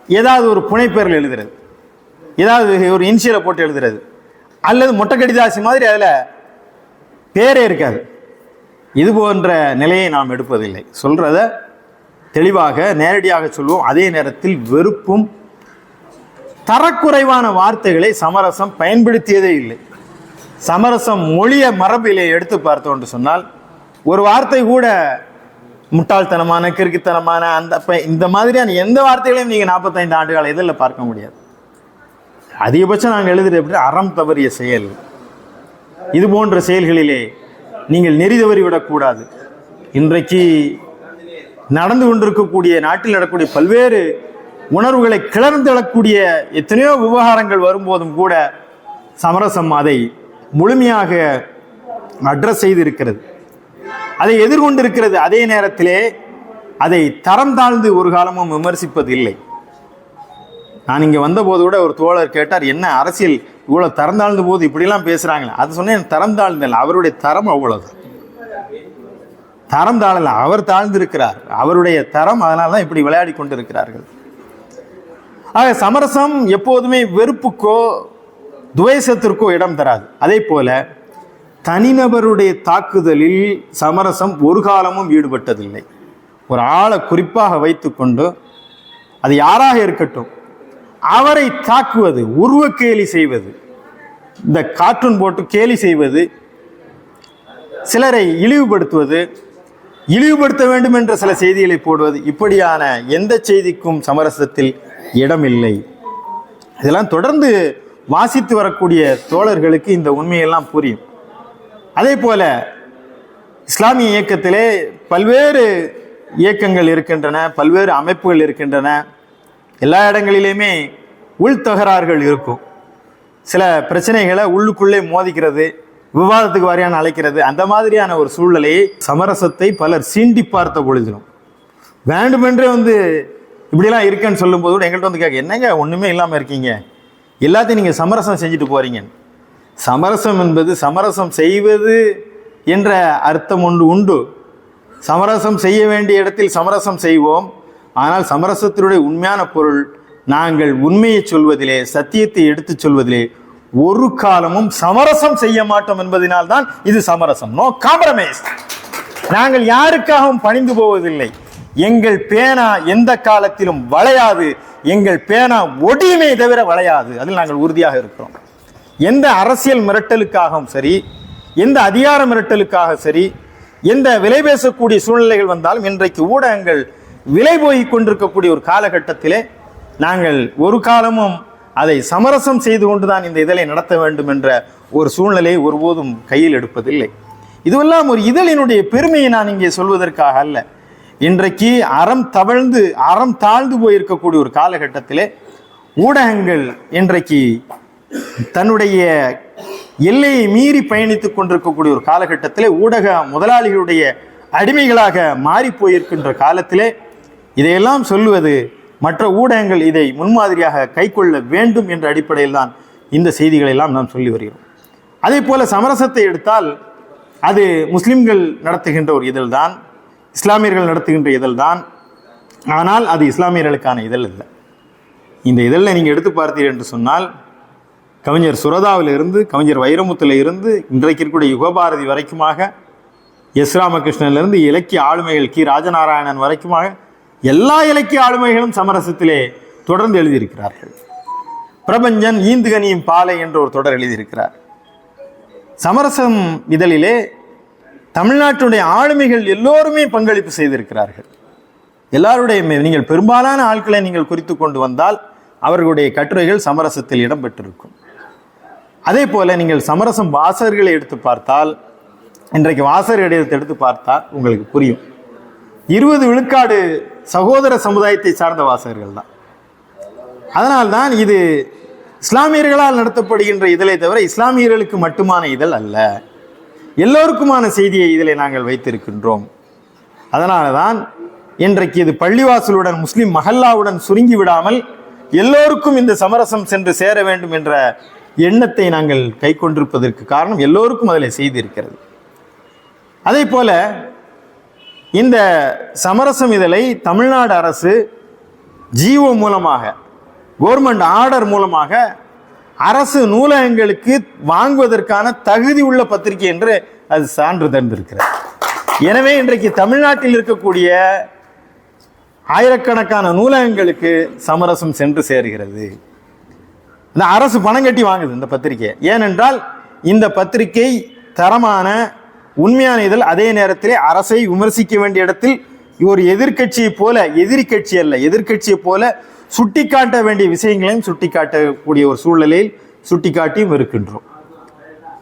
ஏதாவது ஒரு புனைப்பெயரில் எழுதுறது, ஏதாவது ஒரு இன்சியலை போட்டு எழுதுறது, அல்லது மொட்டை கடிதாசி மாதிரி அதில் பேரே இருக்காது. இது போன்ற நிலையை நாம் எடுப்பதில்லை. சொல்றத தெளிவாக நேரடியாக சொல்லுவோம். அதே நேரத்தில் வெறுப்பும் தரக்குறைவான வார்த்தைகளை சமரசம் பயன்படுத்தியதே இல்லை. சமரசம் மொழிய மரபிலே எடுத்து பார்த்தோம் என்று சொன்னால் ஒரு வார்த்தை கூட முட்டாள்தனமான கிறுக்குத்தனமான இந்த மாதிரியான எந்த வார்த்தைகளையும் நீங்கள் 45 ஆண்டுகால இதில் பார்க்க முடியாது. அதிகபட்சம் நாங்கள் எழுதுறது எப்படி, அறம் தவறிய செயல், இது போன்ற செயல்களிலே நீங்கள் நெறி தவறி விடக்கூடாது. இன்றைக்கு நடந்து கொண்டிருக்கக்கூடிய நாட்டில் நடக்கக்கூடிய பல்வேறு உணர்வுகளை கிளர்ந்தெழக்கூடிய எத்தனையோ விவகாரங்கள் வரும்போதும் கூட சமரசம் அதை முழுமையாக அட்ரஸ் செய்திருக்கிறது, அதை எதிர்கொண்டிருக்கிறது. அதே நேரத்திலே அதை தரம் தாழ்ந்து ஒரு காலமும் விமர்சிப்பது இல்லை. நான் இங்கே வந்தபோது கூட ஒரு தோழர் கேட்டார், என்ன அரசியல் இவ்வளோ தரம் தாழ்ந்த போது இப்படிலாம் பேசுகிறாங்களே. அது சொன்னேன், தரம் தாழ்ந்தல, அவருடைய தரம் அவ்வளவு தரம் தாழல, அவர் தாழ்ந்திருக்கிறார், அவருடைய தரம், அதனால தான் இப்படி விளையாடி கொண்டிருக்கிறார்கள். ஆக சமரசம் எப்போதுமே வெறுப்புக்கோ துவேஷத்திற்கோ இடம் தராது. அதே போல தனிநபருடைய தாக்குதலில் சமரசம் ஒரு காலமும் ஈடுபட்டதில்லை. ஒரு ஆளை குறிப்பாக வைத்துக்கொண்டு அது யாராக இருக்கட்டும் அவரை தாக்குவது, உருவ கேலி செய்வது, இந்த கார்ட்டூன் போட்டு கேலி செய்வது, சிலரை இழிவுபடுத்துவது, இழிவுபடுத்த வேண்டும் என்ற சில செய்திகளை போடுவது, இப்படியான எந்த செய்திக்கும் சமரசத்தில் இடமில்லை. இதெல்லாம் தொடர்ந்து வாசித்து வரக்கூடிய தோழர்களுக்கு இந்த உண்மையெல்லாம் புரியும். அதே போல இஸ்லாமிய இயக்கத்திலே பல்வேறு இயக்கங்கள் இருக்கின்றன, பல்வேறு அமைப்புகள் இருக்கின்றன. எல்லா இடங்களிலுமே உள்தகராறுகள் இருக்கும். சில பிரச்சனைகளை உள்ளுக்குள்ளே மோதிக்கிறது, விவாதத்துக்கு வாரியான அழைக்கிறது. அந்த மாதிரியான ஒரு சூழ்நிலையை சமரசத்தை பலர் சீண்டி பார்த்த பொழுதிலும் வேண்டுமென்றே இப்படிலாம் இருக்குன்னு சொல்லும்போது கூட எங்கள்கிட்ட கேட்க, என்னங்க ஒன்றுமே இல்லாமல் இருக்கீங்க, எல்லாத்தையும் நீங்கள் சமரசம் செஞ்சுட்டு போகிறீங்க. சமரசம் என்பது சமரசம் செய்வது என்ற அர்த்தம் உண்டு. சமரசம் செய்ய வேண்டிய இடத்தில் சமரசம் செய்வோம். ஆனால் சமரசத்தினுடைய உண்மையான பொருள் நாங்கள் உண்மையை சொல்வதிலே, சத்தியத்தை எடுத்துச் சொல்வதிலே ஒரு காலமும் சமரசம் செய்ய மாட்டோம் என்பதனால்தான் இது சமரசம். No compromise. நாங்கள் யாருக்காகவும் பணிந்து போவதில்லை. எங்கள் பேனா எந்த காலத்திலும் வளையாது, எங்கள் பேனா ஒடியுமே தவிர வளையாது. அதில் நாங்கள் உறுதியாக இருக்கிறோம். எந்த அரசியல் மிரட்டலுக்காகவும் சரி, எந்த அதிகார மிரட்டலுக்காக சரி, எந்த விலை பேசக்கூடிய சூழ்நிலைகள் வந்தாலும் இன்றைக்கு ஊடகங்கள் விலை போய் கொண்டிருக்கக்கூடிய ஒரு காலகட்டத்திலே நாங்கள் ஒரு காலமும் அதை சமரசம் செய்து கொண்டுதான் இந்த இதழை நடத்த வேண்டும் என்ற ஒரு சூழ்நிலையை ஒருபோதும் கையில் எடுப்பதில்லை. இதுவெல்லாம் ஒரு இதழினுடைய பெருமையை நான் இங்கே சொல்வதற்காக அல்ல. இன்றைக்கு அறம் தாழ்ந்து போயிருக்கக்கூடிய ஒரு காலகட்டத்திலே ஊடகங்கள் இன்றைக்கு தன்னுடைய எல்லையை மீறி பயணித்துக் கொண்டிருக்கக்கூடிய ஒரு காலகட்டத்திலே ஊடக முதலாளிகளுடைய அடிமைகளாக மாறி போயிருக்கின்ற காலத்திலே இதையெல்லாம் சொல்லுவது, மற்ற ஊடகங்கள் இதை முன்மாதிரியாக கை கொள்ள வேண்டும் என்ற அடிப்படையில் தான் இந்த செய்திகளை எல்லாம் நாம் சொல்லி வருகிறோம். அதே போல சமரசத்தை எடுத்தால் அது முஸ்லிம்கள் நடத்துகின்ற ஒரு இதழ் தான், இஸ்லாமியர்கள் நடத்துகின்ற இதழ் தான். ஆனால் அது இஸ்லாமியர்களுக்கான இதழ் இல்லை. இந்த இதழில் நீங்கள் எடுத்து பார்த்தீர்கள் என்று சொன்னால் கவிஞர் சுரதாவிலிருந்து, கவிஞர் வைரமுத்துல இருந்து, இன்றைக்கு இருக்கக்கூடிய யுகபாரதி வரைக்குமாக, எஸ் ராமகிருஷ்ணனிலிருந்து இலக்கிய ஆளுமைகள் கி ராஜநாராயணன் வரைக்குமாக எல்லா இலக்கிய ஆளுமைகளும் சமரசத்திலே தொடர்ந்து எழுதியிருக்கிறார்கள். பிரபஞ்சன் ஈந்துகனியும் பாலை என்ற ஒரு தொடர் எழுதியிருக்கிறார். சமரசம் இதழிலே தமிழ்நாட்டுடைய ஆளுமைகள் எல்லோருமே பங்களிப்பு செய்திருக்கிறார்கள். எல்லாருடைய நீங்கள் பெரும்பாலான ஆட்களை நீங்கள் குறித்து கொண்டு வந்தால் அவர்களுடைய கட்டுரைகள் சமரசத்தில் இடம்பெற்றிருக்கும். அதே போல நீங்கள் சமரசம் வாசகர்களை எடுத்து பார்த்தால், இன்றைக்கு வாசகர்களை எடுத்து பார்த்தால் உங்களுக்கு புரியும். 20 விழுக்காடு சகோதர சமுதாயத்தை சார்ந்த வாசகர்கள் தான். அதனால்தான் இது இஸ்லாமியர்களால் நடத்தப்படுகின்ற இதழை தவிர இஸ்லாமியர்களுக்கு மட்டுமான இதழ் அல்ல, எல்லோருக்குமான செய்தியை இதிலே நாங்கள் வைத்திருக்கின்றோம். அதனால தான் இன்றைக்கு இது பள்ளிவாசலுடன் முஸ்லிம் மஹல்லாவுடன் சுருங்கி விடாமல் எல்லோருக்கும் இந்த சமரசம் சென்று சேர வேண்டும் என்ற எண்ணத்தை நாங்கள் கை கொண்டிருப்பதற்கு காரணம் எல்லோருக்கும் அதில் செய்திருக்கிறது. அதே போல இந்த சமரசம் இதழை தமிழ்நாடு அரசு ஜிஓ மூலமாக, கவர்மெண்ட் ஆர்டர் மூலமாக அரசு நூலகங்களுக்கு வாங்குவதற்கான தகுதி உள்ள பத்திரிகை என்று அது சான்று தந்திருக்கிறது. எனவே இன்றைக்கு தமிழ்நாட்டில் இருக்கக்கூடிய ஆயிரக்கணக்கான நூலகங்களுக்கு சமரசம் சென்று சேருகிறது. இந்த அரசு பணம் கட்டி வாங்குது இந்த பத்திரிகை. ஏனென்றால் இந்த பத்திரிகை தரமான உண்மையான இதழ், அதே நேரத்திலே அரசை விமர்சிக்க வேண்டிய இடத்தில் ஒரு எதிர்கட்சியை போல, எதிரி கட்சி அல்ல, எதிர்கட்சியை போல சுட்டிக்காட்ட வேண்டிய விஷயங்களையும் சுட்டிக்காட்டக்கூடிய ஒரு சூழ்நிலையில் சுட்டிக்காட்டியும் இருக்கின்றோம்.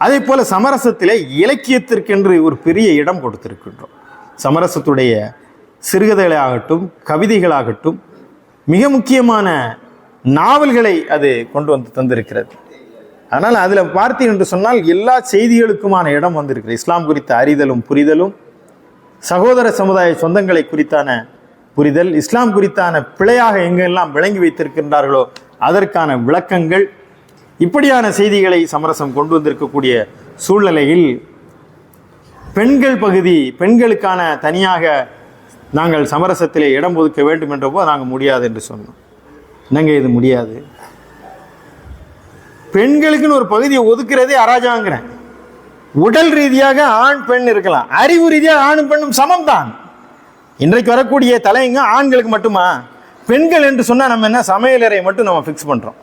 அதே போல சமரசத்திலே இலக்கியத்திற்கென்று ஒரு பெரிய இடம் கொடுத்திருக்கின்றோம். சமரசத்துடைய சிறுகதைகளாகட்டும், கவிதைகளாகட்டும், மிக முக்கியமான நாவல்களை அது கொண்டு வந்து தந்திருக்கிறது. அதனால் அதில் பார்த்தீங்க என்று சொன்னால் எல்லா செய்திகளுக்குமான இடம் வந்திருக்கிறது. இஸ்லாம் குறித்த அறிதலும் புரிதலும், சகோதர சமுதாய சொந்தங்களை குறித்தான புரிதல், இஸ்லாம் குறித்தான பிழையாக எங்கெல்லாம் விளங்கி வைத்திருக்கின்றார்களோ அதற்கான விளக்கங்கள், இப்படியான செய்திகளை சமரசம் கொண்டு வந்திருக்கக்கூடிய சூழ்நிலையில் பெண்கள் பகுதி, பெண்களுக்கான தனியாக நாங்கள் சமரசத்திலே இடம் ஒதுக்க வேண்டும் என்றப்போ நாங்கள் முடியாது என்று சொன்னோம். என்னங்க இது முடியாது? பெண்களுக்குன்னு ஒரு பகுதியை ஒதுக்குறதே அராஜகங்கிறேன். உடல் ரீதியாக ஆண் பெண் இருக்கலாம், அறிவு ரீதியாக ஆணும் பெண்ணும் சமம் தான். இன்றைக்கு வரக்கூடிய தலைங்க ஆண்களுக்கு மட்டுமா? பெண்கள் என்று சொன்னால் நம்ம என்ன சமையலறை மட்டும் நம்ம ஃபிக்ஸ் பண்ணுறோம்.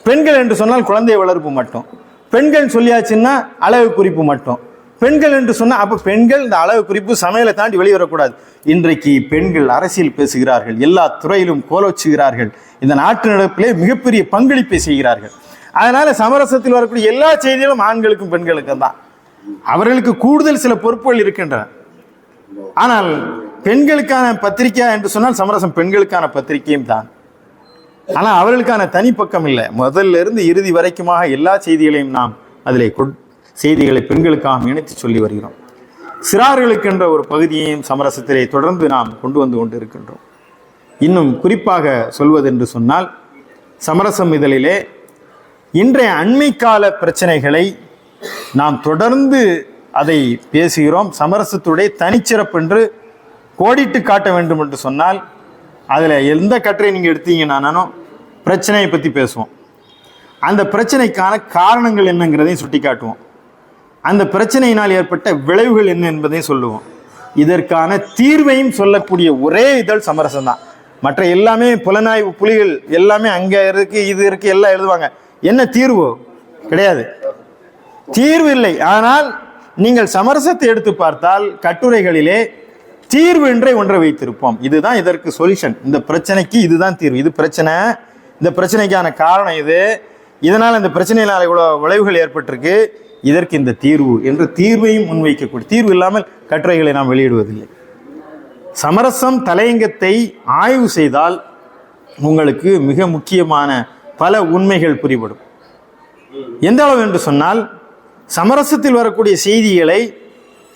பெண்கள் என்று சொன்னால் குழந்தை வளர்ப்பு மட்டும், பெண்கள் சொல்லியாச்சுன்னா அளவு குறிப்பு மட்டும், பெண்கள் என்று சொன்னால் அப்போ பெண்கள் இந்த அளவு குறிப்பு சமையலை தாண்டி வெளிவரக்கூடாது. இன்றைக்கு பெண்கள் அரசியல் பேசுகிறார்கள், எல்லா துறையிலும் கோலோச்சுகிறார்கள், இந்த நாட்டு நடப்பிலே மிகப்பெரிய பங்களிப்பை செய்கிறார்கள். அதனால சமரசத்தில் வரக்கூடிய எல்லா செய்திகளும் ஆண்களுக்கும் பெண்களுக்கும் தான். அவர்களுக்கு கூடுதல் சில பொறுப்புகள் இருக்கின்றன. ஆனால் பெண்களுக்கான பத்திரிகை என்று சொன்னால் சமரசம் பெண்களுக்கான பத்திரிகையும் தான். ஆனால் அவர்களுக்கான தனிப்பக்கம் இல்லை. முதல்ல இருந்து இறுதி வரைக்குமாக எல்லா செய்திகளையும் நாம் அதிலே செய்திகளை பெண்களுக்காக இணைத்து சொல்லி வருகிறோம். சிறார்களுக்கு என்ற ஒரு பகுதியையும் சமரசத்திலே தொடர்ந்து நாம் கொண்டு வந்து கொண்டு இருக்கின்றோம். இன்னும் குறிப்பாக சொல்வதென்று சொன்னால் சமரசம் இதழிலே இன்றைய அண்மை கால பிரச்சனைகளை நாம் தொடர்ந்து அதை பேசுகிறோம். சமரசத்துடைய தனிச்சிறப்பு என்று கோடிட்டு காட்ட வேண்டும் என்று சொன்னால் அதில் எந்த கட்டுரை நீங்கள் எடுத்தீங்கன்னாலும் பிரச்சனையை பற்றி பேசுவோம். அந்த பிரச்சனைக்கான காரணங்கள் என்னங்கிறதையும் சுட்டி காட்டுவோம். அந்த பிரச்சனையினால் ஏற்பட்ட விளைவுகள் என்ன என்பதையும் சொல்லுவோம். இதற்கான தீர்வையும் சொல்லக்கூடிய ஒரே இதழ் சமரசம் தான். மற்ற எல்லாமே புலனாய்வு புலிகள் எல்லாமே அங்கே இருக்கு, இது இருக்கு, எல்லாம் எழுதுவாங்க. என்ன தீர்வு? கிடையாது, தீர்வு இல்லை. ஆனால் நீங்கள் சமரசத்தை எடுத்து பார்த்தால் கட்டுரைகளிலே தீர்வு என்றே ஒன்றை வைத்திருப்போம். இதுதான் இதற்கு சொல்யூஷன், இந்த பிரச்சனைக்கு இதுதான் தீர்வு, இது பிரச்சனை, இந்த பிரச்சனைக்கான காரணம் இது, இதனால் இந்த பிரச்சனையினால் இவ்வளோ விளைவுகள் ஏற்பட்டிருக்கு, இதற்கு இந்த தீர்வு என்று தீர்வையும் முன்வைக்கக்கூடிய, தீர்வு இல்லாமல் கட்டுரைகளை நாம் வெளியிடுவதில்லை. சமரசம் தலையங்கத்தை ஆய்வு செய்தால் உங்களுக்கு மிக முக்கியமான பல உண்மைகள் புரிபடும். எந்த அளவு என்று சொன்னால் சமரசத்தில் வரக்கூடிய செய்திகளை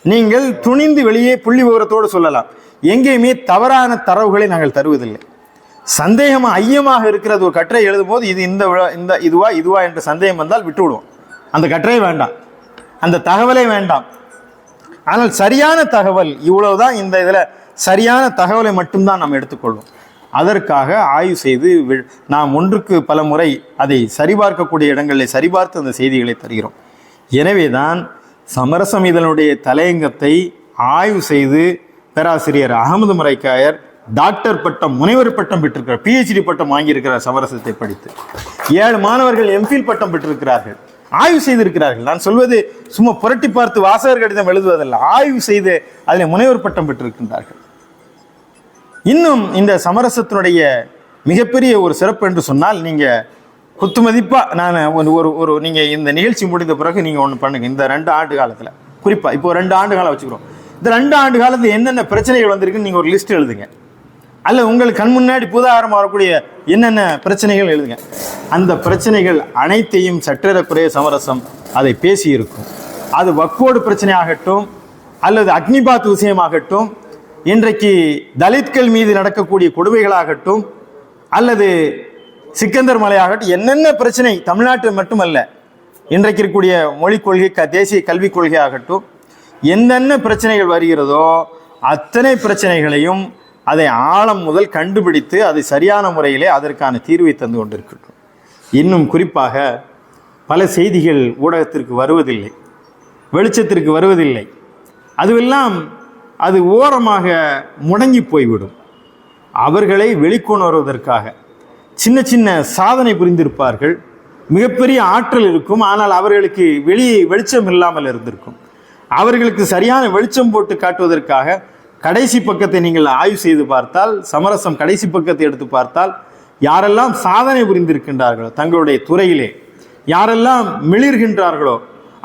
நீங்கள் துணிந்து வெளியே புள்ளி விவரத்தோடு சொல்லலாம். எங்கேயுமே தவறான தரவுகளை நாங்கள் தருவதில்லை. சந்தேகமாக ஐயமாக இருக்கிறது ஒரு கட்டுரை எழுதும் போது இது இந்த இதுவா என்ற சந்தேகம் வந்தால் விட்டுவிடுவோம். அந்த கட்டுரை வேண்டாம், அந்த தகவலே வேண்டாம். ஆனால் சரியான தகவல் இவ்வளவுதான், இந்த இதில் சரியான தகவலை மட்டும்தான் நாம் எடுத்துக்கொள்வோம். அதற்காக ஆய்வு செய்து நாம் ஒன்றுக்கு பல முறை அதை சரிபார்க்கக்கூடிய இடங்களில் சரிபார்த்து அந்த செய்திகளை தருகிறோம். எனவே தான் சமரசம் இதனுடைய தலையங்கத்தை ஆய்வு செய்து பேராசிரியர் அகமது மரைக்காயர் டாக்டர் பட்டம், முனைவர் பட்டம் பெற்றிருக்கிறார், PhD பட்டம் வாங்கியிருக்கிறார். சமரசத்தை படித்து 7 மாணவர்கள் MPhil பட்டம் பெற்றிருக்கிறார்கள், ஆய்வு செய்திருக்கிறார்கள். நான் சொல்வது சும்மா புரட்டி பார்த்து வாசகர் கடிதம் எழுதுவதல்ல, ஆய்வு செய்து அதில் முனைவர் பட்டம் பெற்றிருக்கின்றார்கள். இன்னும் இந்த சமரசத்தினுடைய மிகப்பெரிய ஒரு சிறப்பு என்று சொன்னால், நீங்கள் குத்துமதிப்பாக நான் ஒரு நீங்கள் இந்த நிகழ்ச்சி முடிந்த பிறகு நீங்கள் ஒன்று பண்ணுங்கள். இந்த 2 ஆண்டு காலத்தில் குறிப்பாக இப்போ 2 ஆண்டு காலம் வச்சுக்கிறோம். இந்த 2 ஆண்டு காலத்தில் என்னென்ன பிரச்சனைகள் வந்திருக்குன்னு நீங்கள் ஒரு லிஸ்ட் எழுதுங்க. அல்ல உங்களுக்கு கண் முன்னாடி பூதாகாரமாக வரக்கூடிய என்னென்ன பிரச்சனைகள் எழுதுங்க. அந்த பிரச்சனைகள் அனைத்தையும் சற்றேறக்குறைய சமரசம் அதை பேசியிருக்கும். அது வக்ஃபோர்டு பிரச்சனையாகட்டும், அல்லது அக்னிபாத் விஷயமாகட்டும், இன்றைக்கு தலித்கள் மீது நடக்கக்கூடிய கொடுமைகளாகட்டும், அல்லது சிக்கந்தர் மலையாகட்டும், என்னென்ன பிரச்சனை தமிழ்நாட்டில் மட்டுமல்ல, இன்றைக்கு இருக்கக்கூடிய மொழிக் கொள்கை, தேசிய கல்விக் கொள்கை ஆகட்டும், என்னென்ன பிரச்சனைகள் வருகிறதோ அத்தனை பிரச்சனைகளையும் அதை ஆழம் முதல் கண்டுபிடித்து அதை சரியான முறையிலே அதற்கான தீர்வை தந்து கொண்டிருக்கின்றோம். இன்னும் குறிப்பாக பல செய்திகள் ஊடகத்திற்கு வருவதில்லை, வெளிச்சத்திற்கு வருவதில்லை. அதுவெல்லாம் அது ஓரமாக முடங்கி போய்விடும். அவர்களை வெளிக்கொண்டு வருவதற்காக சின்ன சின்ன சாதனை புரிந்திருப்பார்கள், மிகப்பெரிய ஆற்றல் இருக்கும். ஆனால் அவர்களுக்கு வெளிச்சம் இல்லாமல் இருந்திருக்கும். அவர்களுக்கு சரியான வெளிச்சம் போட்டு காட்டுவதற்காக கடைசி பக்கத்தை நீங்கள் ஆய்வு செய்து பார்த்தால், சமரசம் கடைசி பக்கத்தை எடுத்து பார்த்தால், யாரெல்லாம் சாதனை புரிந்திருக்கின்றார்களோ தங்களுடைய துறையிலே, யாரெல்லாம் மிளிர்கின்றார்களோ,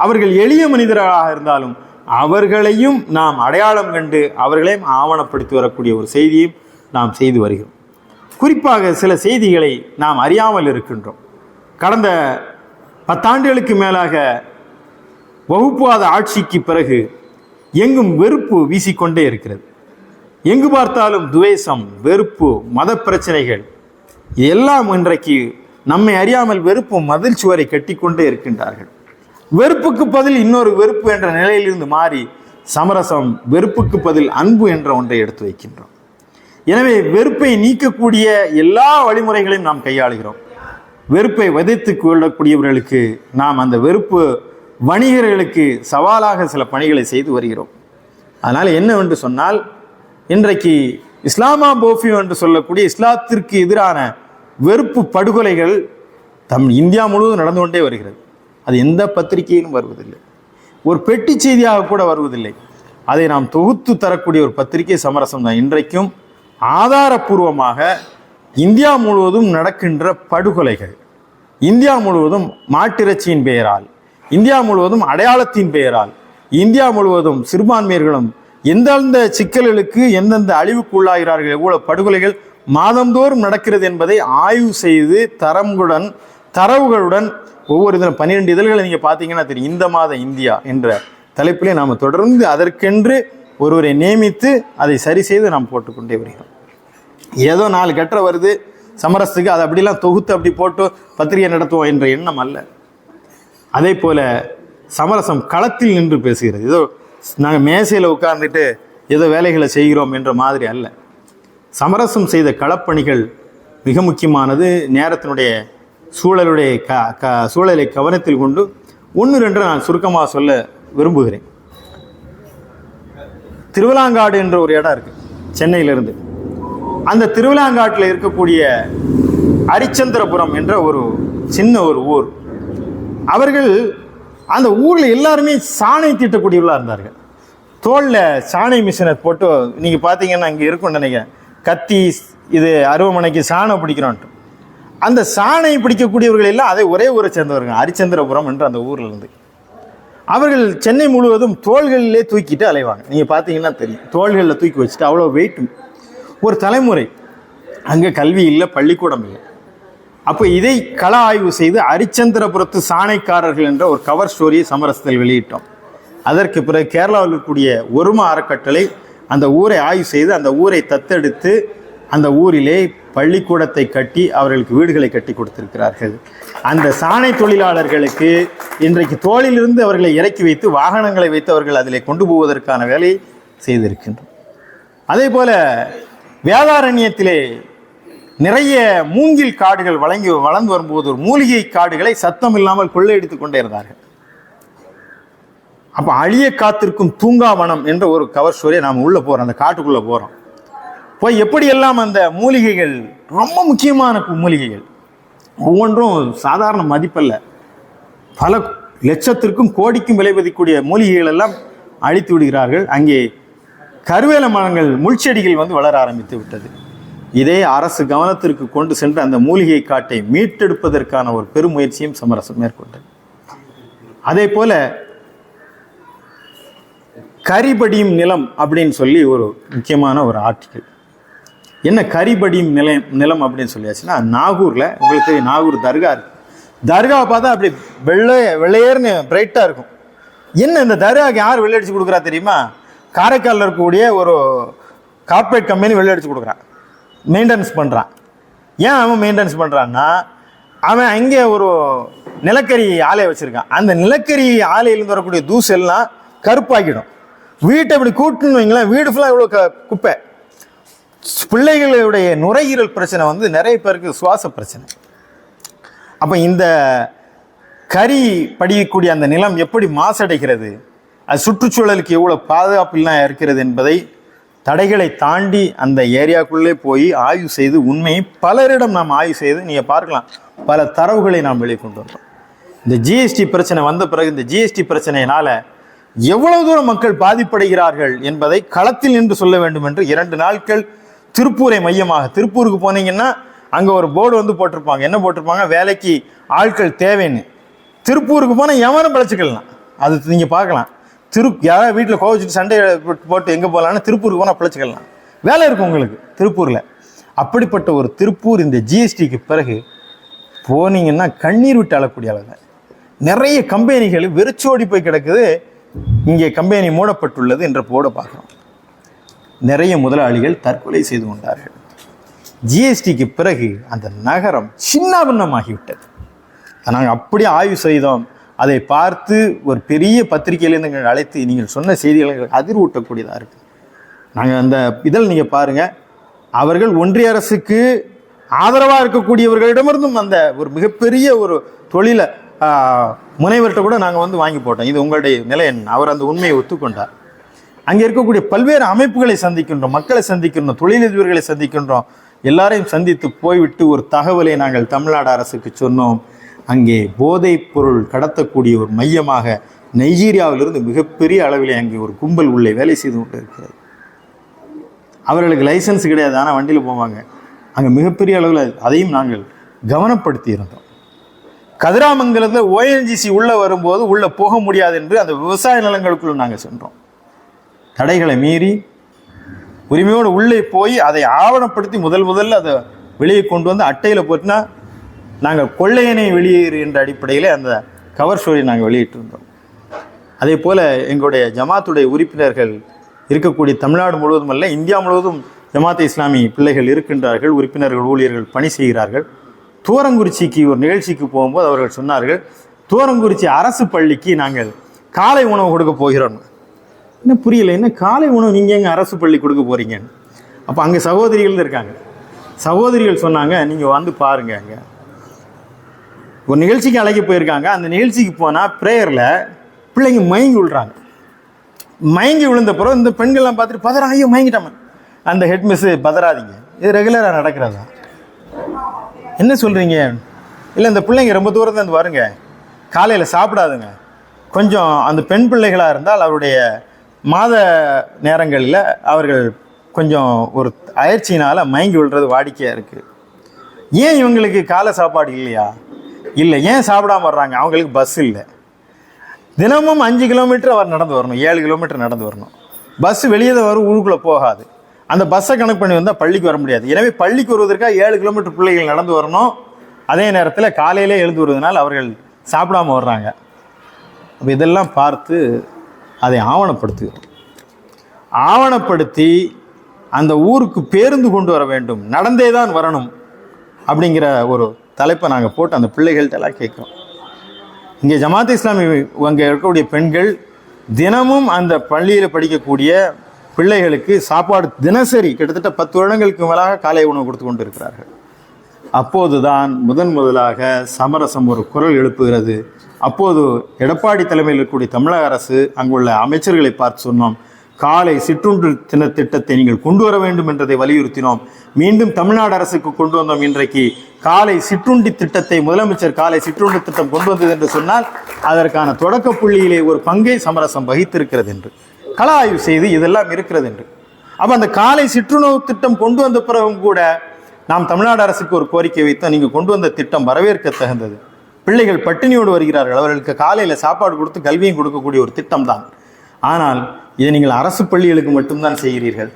அவர்கள் எளிய மனிதர்களாக இருந்தாலும் அவர்களையும் நாம் அடையாளம் கண்டு அவர்களையும் ஆவணப்படுத்தி வரக்கூடிய ஒரு செய்தியும் நாம் செய்து வருகிறோம். குறிப்பாக சில செய்திகளை நாம் அறியாமல் இருக்கின்றோம். கடந்த 10 ஆண்டுகளுக்கு மேலாக வகுப்புவாத ஆட்சிக்கு பிறகு எங்கும் வெறுப்பு வீசிக்கொண்டே இருக்கிறது. எங்கு பார்த்தாலும் துவேஷம், வெறுப்பு, மத பிரச்சனைகள் எல்லாம் இன்றைக்கு நம்மை அறியாமல் வெறுப்பு மதில் சுவரை கட்டிக்கொண்டே இருக்கின்றார்கள். வெறுப்புக்கு பதில் இன்னொரு வெறுப்பு என்ற நிலையிலிருந்து மாறி சமரசம் வெறுப்புக்கு பதில் அன்பு என்ற ஒன்றை எடுத்து வைக்கின்றோம். எனவே வெறுப்பை நீக்கக்கூடிய எல்லா வழிமுறைகளையும் நாம் கையாளுகிறோம். வெறுப்பை விதைத்து கொள்ளக்கூடியவர்களுக்கு நாம் அந்த வெறுப்பு வணிகர்களுக்கு சவாலாக சில பணிகளை செய்து வருகிறோம். அதனால் என்னவென்று சொன்னால், இன்றைக்கு இஸ்லாமோபோபியா என்று சொல்லக்கூடிய இஸ்லாத்திற்கு எதிரான வெறுப்பு படுகொலைகள் இந்தியா முழுவதும் நடந்து கொண்டே வருகிறது. அது எந்த பத்திரிகையிலும் வருவதில்லை, ஒரு பெட்டி செய்தியாக கூட வருவதில்லை. அதை நாம் தொகுத்து தரக்கூடிய ஒரு பத்திரிகை சமரசம் தான். இன்றைக்கும் ஆதாரபூர்வமாக இந்தியா முழுவதும் நடக்கின்ற படுகொலைகள், இந்தியா முழுவதும் மாட்டிறைச்சியின் பெயரால், இந்தியா முழுவதும் அடையாளத்தின் பெயரால், இந்தியா முழுவதும் சிறுபான்மையர்களும் எந்தெந்த சிக்கல்களுக்கு எந்தெந்த அழிவுக்கு உள்ளாகிறார்கள், எவ்வளவு படுகொலைகள் மாதந்தோறும் நடக்கிறது என்பதை ஆய்வு செய்து தரவுகளுடன் ஒவ்வொரு தினம் 12 இதழ்களை நீங்கள் பார்த்தீங்கன்னா தெரியும். இந்த மாத இந்தியா என்ற தலைப்பிலே நாம் தொடர்ந்து அதற்கென்று ஒருவரை நியமித்து அதை சரி செய்து நாம் போட்டுக்கொண்டே வருகிறோம். ஏதோ 4 கட்டுற வருது சமரசத்துக்கு, அதை அப்படிலாம் தொகுத்து அப்படி போட்டு பத்திரிகை நடத்துவோம் என்ற எண்ணம் அல்ல. அதே போல சமரசம் களத்தில் நின்று பேசுகிறது. ஏதோ நாங்கள் மேசையில் உட்கார்ந்துட்டு ஏதோ வேலைகளை செய்கிறோம் என்ற மாதிரி அல்ல. சமரசம் செய்த களப்பணிகள் மிக முக்கியமானது. நேரத்தினுடைய சூழலை கவனத்தில் கொண்டு 1-2 நான் சுருக்கமாக சொல்ல விரும்புகிறேன். திருவிழாங்காடு என்ற ஒரு இடம் இருக்கு சென்னையிலிருந்து. அந்த திருவிழாங்காட்டில் இருக்கக்கூடிய அரிச்சந்திரபுரம் என்ற ஒரு சின்ன ஒரு ஊர். அவர்கள் அந்த ஊரில் எல்லாருமே சாணை தீட்டக்கூடியவர்களாக இருந்தார்கள். தோளில் சாணை மிஷினை போட்டு நீங்கள் பார்த்தீங்கன்னா இங்கே இருக்கும் நினைக்கிறேன், கத்தி இது அருவமனைக்கு சாணம் பிடிக்கிறோன்ட்டு. அந்த சாணை பிடிக்கக்கூடியவர்கள் எல்லாம் அதை ஒரே ஊரை சேர்ந்தவர்கள், அரிச்சந்திரபுரம் என்ற அந்த ஊரில் இருந்து. அவர்கள் சென்னை முழுவதும் தோள்களிலே தூக்கிட்டு அலைவாங்க. நீங்கள் பார்த்தீங்கன்னா தெரியும், தோள்களில் தூக்கி வச்சுட்டு அவ்வளோ வெயிட்டும். ஒரு தலைமுறை அங்கே கல்வி இல்லை, பள்ளிக்கூடம் இல்லை. அப்போ இதை கள ஆய்வு செய்து அரிச்சந்திரபுரத்து சாணைக்காரர்கள் என்ற ஒரு கவர் ஸ்டோரியை சமரசத்தில் வெளியிட்டோம். அதற்கு பிறகு கேரளாவில் இருக்கக்கூடிய ஒருமா அறக்கட்டளை அந்த ஊரை ஆய்வு செய்து அந்த ஊரை தத்தெடுத்து அந்த ஊரிலே பள்ளிக்கூடத்தை கட்டி அவர்களுக்கு வீடுகளை கட்டி கொடுத்திருக்கிறார்கள். அந்த சாணை தொழிலாளர்களுக்கு இன்றைக்கு தோளிலிருந்து அவர்களை இறக்கி வைத்து வாகனங்களை வைத்து அவர்கள் அதில் கொண்டு போவதற்கான வேலையை செய்திருக்கின்றோம். அதே போல வேதாரண்யத்திலே நிறைய மூங்கில் காடுகள் வளர்ந்து வரும்போது ஒரு மூலிகை காடுகளை சத்தம் இல்லாமல் கொள்ளையடித்துக் கொண்டே இருந்தார்கள். அப்போ அழிய காத்திருக்கும் தூங்காவனம் என்ற ஒரு கவர் ஸ்டோரியை நாம் உள்ளே போகிறோம், அந்த காட்டுக்குள்ளே போகிறோம். போய் எப்படியெல்லாம் அந்த மூலிகைகள், ரொம்ப முக்கியமான மூலிகைகள், ஒவ்வொன்றும் சாதாரண மதிப்பல்ல, பல லட்சத்திற்கும் கோடிக்கும் விலை மதிக்கக்கூடிய மூலிகைகள் எல்லாம் அழித்து விடுகிறார்கள். அங்கே கருவேல மரங்கள், முள்செடிகள் வளர ஆரம்பித்து விட்டது. இதே அரசு கவனத்திற்கு கொண்டு சென்று அந்த மூலிகை காட்டை மீட்டெடுப்பதற்கான ஒரு பெரும் முயற்சியும் சமரசம் மேற்கொண்டது. அதே போல கரிபடியும் நிலம் அப்படின்னு சொல்லி ஒரு முக்கியமான ஒரு ஆர்டிக்கல். என்ன கரிபடியும் நிலம் அப்படின்னு சொல்லியாச்சுன்னா, நாகூரில் உங்களுக்கு நாகூர் தர்கா இருக்கு. தர்காவை பார்த்தா அப்படி வெள்ளையர்னு பிரைட்டாக இருக்கும். என்ன இந்த தர்காவுக்கு யார் வெள்ளையடிச்சு கொடுக்குறா தெரியுமா? காரைக்காலில் இருக்கக்கூடிய ஒரு கார்ப்பரேட் கம்பெனி வெள்ளையடிச்சு கொடுக்குறான், மெயின்டெனன்ஸ் பண்ணுறான். ஏன் அவன் மெயின்டெனன்ஸ் பண்ணுறான்னா, அவன் அங்கே ஒரு நிலக்கரி ஆலையை வச்சுருக்கான். அந்த நிலக்கரி ஆலையிலேருந்து வரக்கூடிய தூசு எல்லாம் கருப்பாக்கிடும். வீட்டை இப்படி கூட்டுன்னு வைங்களேன், வீடு ஃபுல்லாக இவ்வளோ குப்பை. பிள்ளைகளுடைய நுரையீரல் பிரச்சனை வந்து நிறைய பேருக்கு சுவாச பிரச்சனை. அப்போ இந்த கரி படியக்கூடிய அந்த நிலம் எப்படி மாசடைகிறது, அது சுற்றுச்சூழலுக்கு எவ்வளோ பாதுகாப்புலாம் இருக்கிறது என்பதை தடைகளை தாண்டி அந்த ஏரியாக்குள்ளே போய் ஆய்வு செய்து உண்மையை பலரிடம் நாம் ஆய்வு செய்து நீங்கள் பார்க்கலாம், பல தரவுகளை நாம் வெளியே கொண்டு வந்தோம். இந்த ஜிஎஸ்டி பிரச்சனை வந்த பிறகு இந்த ஜிஎஸ்டி பிரச்சனையினால் எவ்வளவு தூரம் மக்கள் பாதிப்படைகிறார்கள் என்பதை களத்தில் நின்று சொல்ல வேண்டும் என்று 2 நாட்கள் திருப்பூரை மையமாக, திருப்பூருக்கு போனீங்கன்னா அங்கே ஒரு போர்டு வந்து போட்டிருப்பாங்க. என்ன போட்டிருப்பாங்க? வேலைக்கு ஆட்கள் தேவைன்னு. திருப்பூருக்கு போனால் எவனும் பிழைச்சிக்கலாம், அது நீங்கள் பார்க்கலாம். யாராவது வீட்டில் கோவிச்சுட்டு சண்டை போட்டு எங்கே போகலான்னு திருப்பூருக்கு போனால் பிழைச்சிக்கலாம், வேலை இருக்கும் உங்களுக்கு திருப்பூரில். அப்படிப்பட்ட ஒரு திருப்பூர் இந்த ஜிஎஸ்டிக்கு பிறகு போனீங்கன்னா கண்ணீர் விட்டு அழக்கூடிய அளவு. நிறைய கம்பெனிகள் வெறிச்சோடி போய் கிடக்குது. இங்கே கம்பெனி மூடப்பட்டுள்ளது என்ற போர்டை பார்க்குறோம். நிறைய முதலாளிகள் தற்கொலை செய்து கொண்டார்கள். ஜிஎஸ்டிக்கு பிறகு அந்த நகரம் சின்னாபின்னமாகிவிட்டது. நாங்கள் அப்படியே ஆய்வு செய்தோம். அதை பார்த்து ஒரு பெரிய பத்திரிகையிலேருந்து எங்கள் அழைத்து நீங்கள் சொன்ன செய்திகள் அதிர்வூட்டக்கூடியதாக இருக்குது. நாங்கள் அந்த இதில் நீங்கள் பாருங்கள், அவர்கள் ஒன்றிய அரசுக்கு ஆதரவாக இருக்கக்கூடியவர்களிடமிருந்தும் அந்த ஒரு மிகப்பெரிய ஒரு தொழிலை முனைவர்கிட்ட கூட நாங்கள் வந்து வாங்கி போட்டோம். இது உங்களுடைய நிலை என்ன? அவர் அந்த உண்மையை ஒத்துக்கொண்டார். அங்கே இருக்கக்கூடிய பல்வேறு அமைப்புகளை சந்திக்கின்றோம், மக்களை சந்திக்கின்றோம், தொழிலதிபர்களை சந்திக்கின்றோம். எல்லாரையும் சந்தித்து போய்விட்டு ஒரு தகவலை நாங்கள் தமிழ்நாடு அரசுக்கு சொன்னோம். அங்கே போதைப் பொருள் கடத்தக்கூடிய ஒரு மையமாக நைஜீரியாவிலிருந்து மிகப்பெரிய அளவில் அங்கே ஒரு கும்பல் உள்ளே வேலை செய்து கொண்டு இருக்கிறது. அவர்களுக்கு லைசன்ஸ் கிடையாது, ஆனால் வண்டியில் போவாங்க. அங்கே மிகப்பெரிய அளவில் அதையும் நாங்கள் கவனப்படுத்தி இருந்தோம். கதிராமங்கலத்தில் ஓஎன்ஜிசி உள்ளே வரும்போது உள்ளே போக முடியாது என்று அந்த விவசாய நிலங்களுக்குள்ள நாங்கள் சென்றோம். தடைகளை மீறி உரிமையோடு உள்ளே போய் அதை ஆவணப்படுத்தி முதல்ல அதை வெளியே கொண்டு வந்து அட்டையில் போட்டுனா நாங்கள் கொள்ளையனை வெளியேறு என்ற அடிப்படையில் அந்த கவர் ஸ்டோரி நாங்கள் வெளியிட்டிருந்தோம். அதே போல் எங்களுடைய ஜமாத்துடைய உறுப்பினர்கள் இருக்கக்கூடிய தமிழ்நாடு முழுவதும் அல்ல, இந்தியா முழுவதும் ஜமாத் இஸ்லாமி பிள்ளைகள் இருக்கின்றார்கள், உறுப்பினர்கள் ஊழியர்கள் பணி செய்கிறார்கள். தூரங்குறிச்சிக்கு ஒரு நிகழ்ச்சிக்கு போகும்போது அவர்கள் சொன்னார்கள், தூரங்குறிச்சி அரசு பள்ளிக்கு நாங்கள் காலை உணவு கொடுக்க போகிறோம். என்ன புரியல, என்ன காலை உணவு நீங்கள் எங்கே அரசு பள்ளி கொடுக்க போகிறீங்கன்னு. அப்போ அங்கே சகோதரிகள் இருக்காங்க. சகோதரிகள் சொன்னாங்க, நீங்கள் வந்து பாருங்க, அங்கே ஒரு நிகழ்ச்சிக்கு அழைக்க போயிருக்காங்க. அந்த நிகழ்ச்சிக்கு போனால் ப்ரேயரில் பிள்ளைங்க மயங்கி விழுறாங்க. மயங்கி விழுந்த பிறகு இந்த பெண்கள்லாம் பார்த்துட்டு பதறாங்க, ஐயோ மயங்கிட்டாம. அந்த ஹெட் மிஸ்ஸு, பதறாதீங்க, இது ரெகுலராக நடக்கிறதா, என்ன சொல்கிறீங்க? இல்லை, இந்த பிள்ளைங்க ரொம்ப தூரத்துலேருந்து வருங்க, காலையில் சாப்பிடாதுங்க. கொஞ்சம் அந்த பெண் பிள்ளைகளாக இருந்தால் அவருடைய மாத நேரங்களில் அவர்கள் கொஞ்சம் ஒரு அயற்சியினால் மயங்கி விழுறது வாடிக்கையாக இருக்குது. ஏன் இவங்களுக்கு காலை சாப்பாடு இல்லையா? இல்லை. ஏன் சாப்பிடாம வர்றாங்க? அவங்களுக்கு பஸ் இல்லை. தினமும் 5 கிலோமீட்டர் அவர் நடந்து வரணும், 7 கிலோமீட்டர் நடந்து வரணும். பஸ் வெளியே தான் வரும், ஊருக்குள்ளே போகாது. அந்த பஸ்ஸை கணக்கு பண்ணி வந்தால் பள்ளிக்கு வர முடியாது. எனவே பள்ளிக்கு வருவதற்காக 7 கிலோமீட்டர் பிள்ளைகள் நடந்து வரணும். அதே நேரத்தில் காலையிலே எழுந்து வருவதனால் அவர்கள் சாப்பிடாமல் வர்றாங்க. அப்போ இதெல்லாம் பார்த்து அதை ஆவணப்படுத்தி அந்த ஊருக்கு பேருந்து கொண்டு வர வேண்டும், நடந்தே தான் வரணும் அப்படிங்கிற ஒரு தலைப்பை நாங்கள் போட்டு அந்த பிள்ளைகள்கிட்ட எல்லாம் கேட்குறோம். இங்கே ஜமாத் இஸ்லாமி அங்கே இருக்கக்கூடிய பெண்கள் தினமும் அந்த பள்ளியில் படிக்கக்கூடிய பிள்ளைகளுக்கு சாப்பாடு தினசரி கிட்டத்தட்ட 10 வருடங்களுக்கு மேலாக காலை உணவு கொடுத்து கொண்டு இருக்கிறார்கள். அப்போதுதான் முதலாக சமரசம் ஒரு குரல் எழுப்புகிறது. அப்போது எடப்பாடி தலைமையில் இருக்கக்கூடிய தமிழக அரசு அங்குள்ள அமைச்சர்களை பார்த்து சொன்னோம், காலை சிற்றுண்டு திட்டத்தை நீங்கள் கொண்டு வர வேண்டும் என்றதை வலியுறுத்தினோம். மீண்டும் தமிழ்நாடு அரசுக்கு கொண்டு வந்தோம். இன்றைக்கு காலை சிற்றுண்டி திட்டத்தை முதலமைச்சர் காலை சிற்றுண்டி திட்டம் கொண்டு வந்தது என்று சொன்னால் அதற்கான தொடக்க புள்ளியிலே ஒரு பங்கை சமரசம் வகித்திருக்கிறது என்று கள ஆய்வு செய்து இதெல்லாம் இருக்கிறது என்று. அப்போ அந்த காலை சிற்றுணவு திட்டம் கொண்டு வந்த பிறகும் கூட நாம் தமிழ்நாடு அரசுக்கு ஒரு கோரிக்கை வைத்தோம், நீங்கள் கொண்டு வந்த திட்டம் வரவேற்க தகுந்தது. பிள்ளைகள் பட்டினியோடு வருகிறார்கள், அவர்களுக்கு காலையில் சாப்பாடு கொடுத்து கல்வியும் கொடுக்கக்கூடிய ஒரு திட்டம் தான். ஆனால் இதை நீங்கள் அரசு பள்ளிகளுக்கு மட்டும்தான் செய்கிறீர்கள்.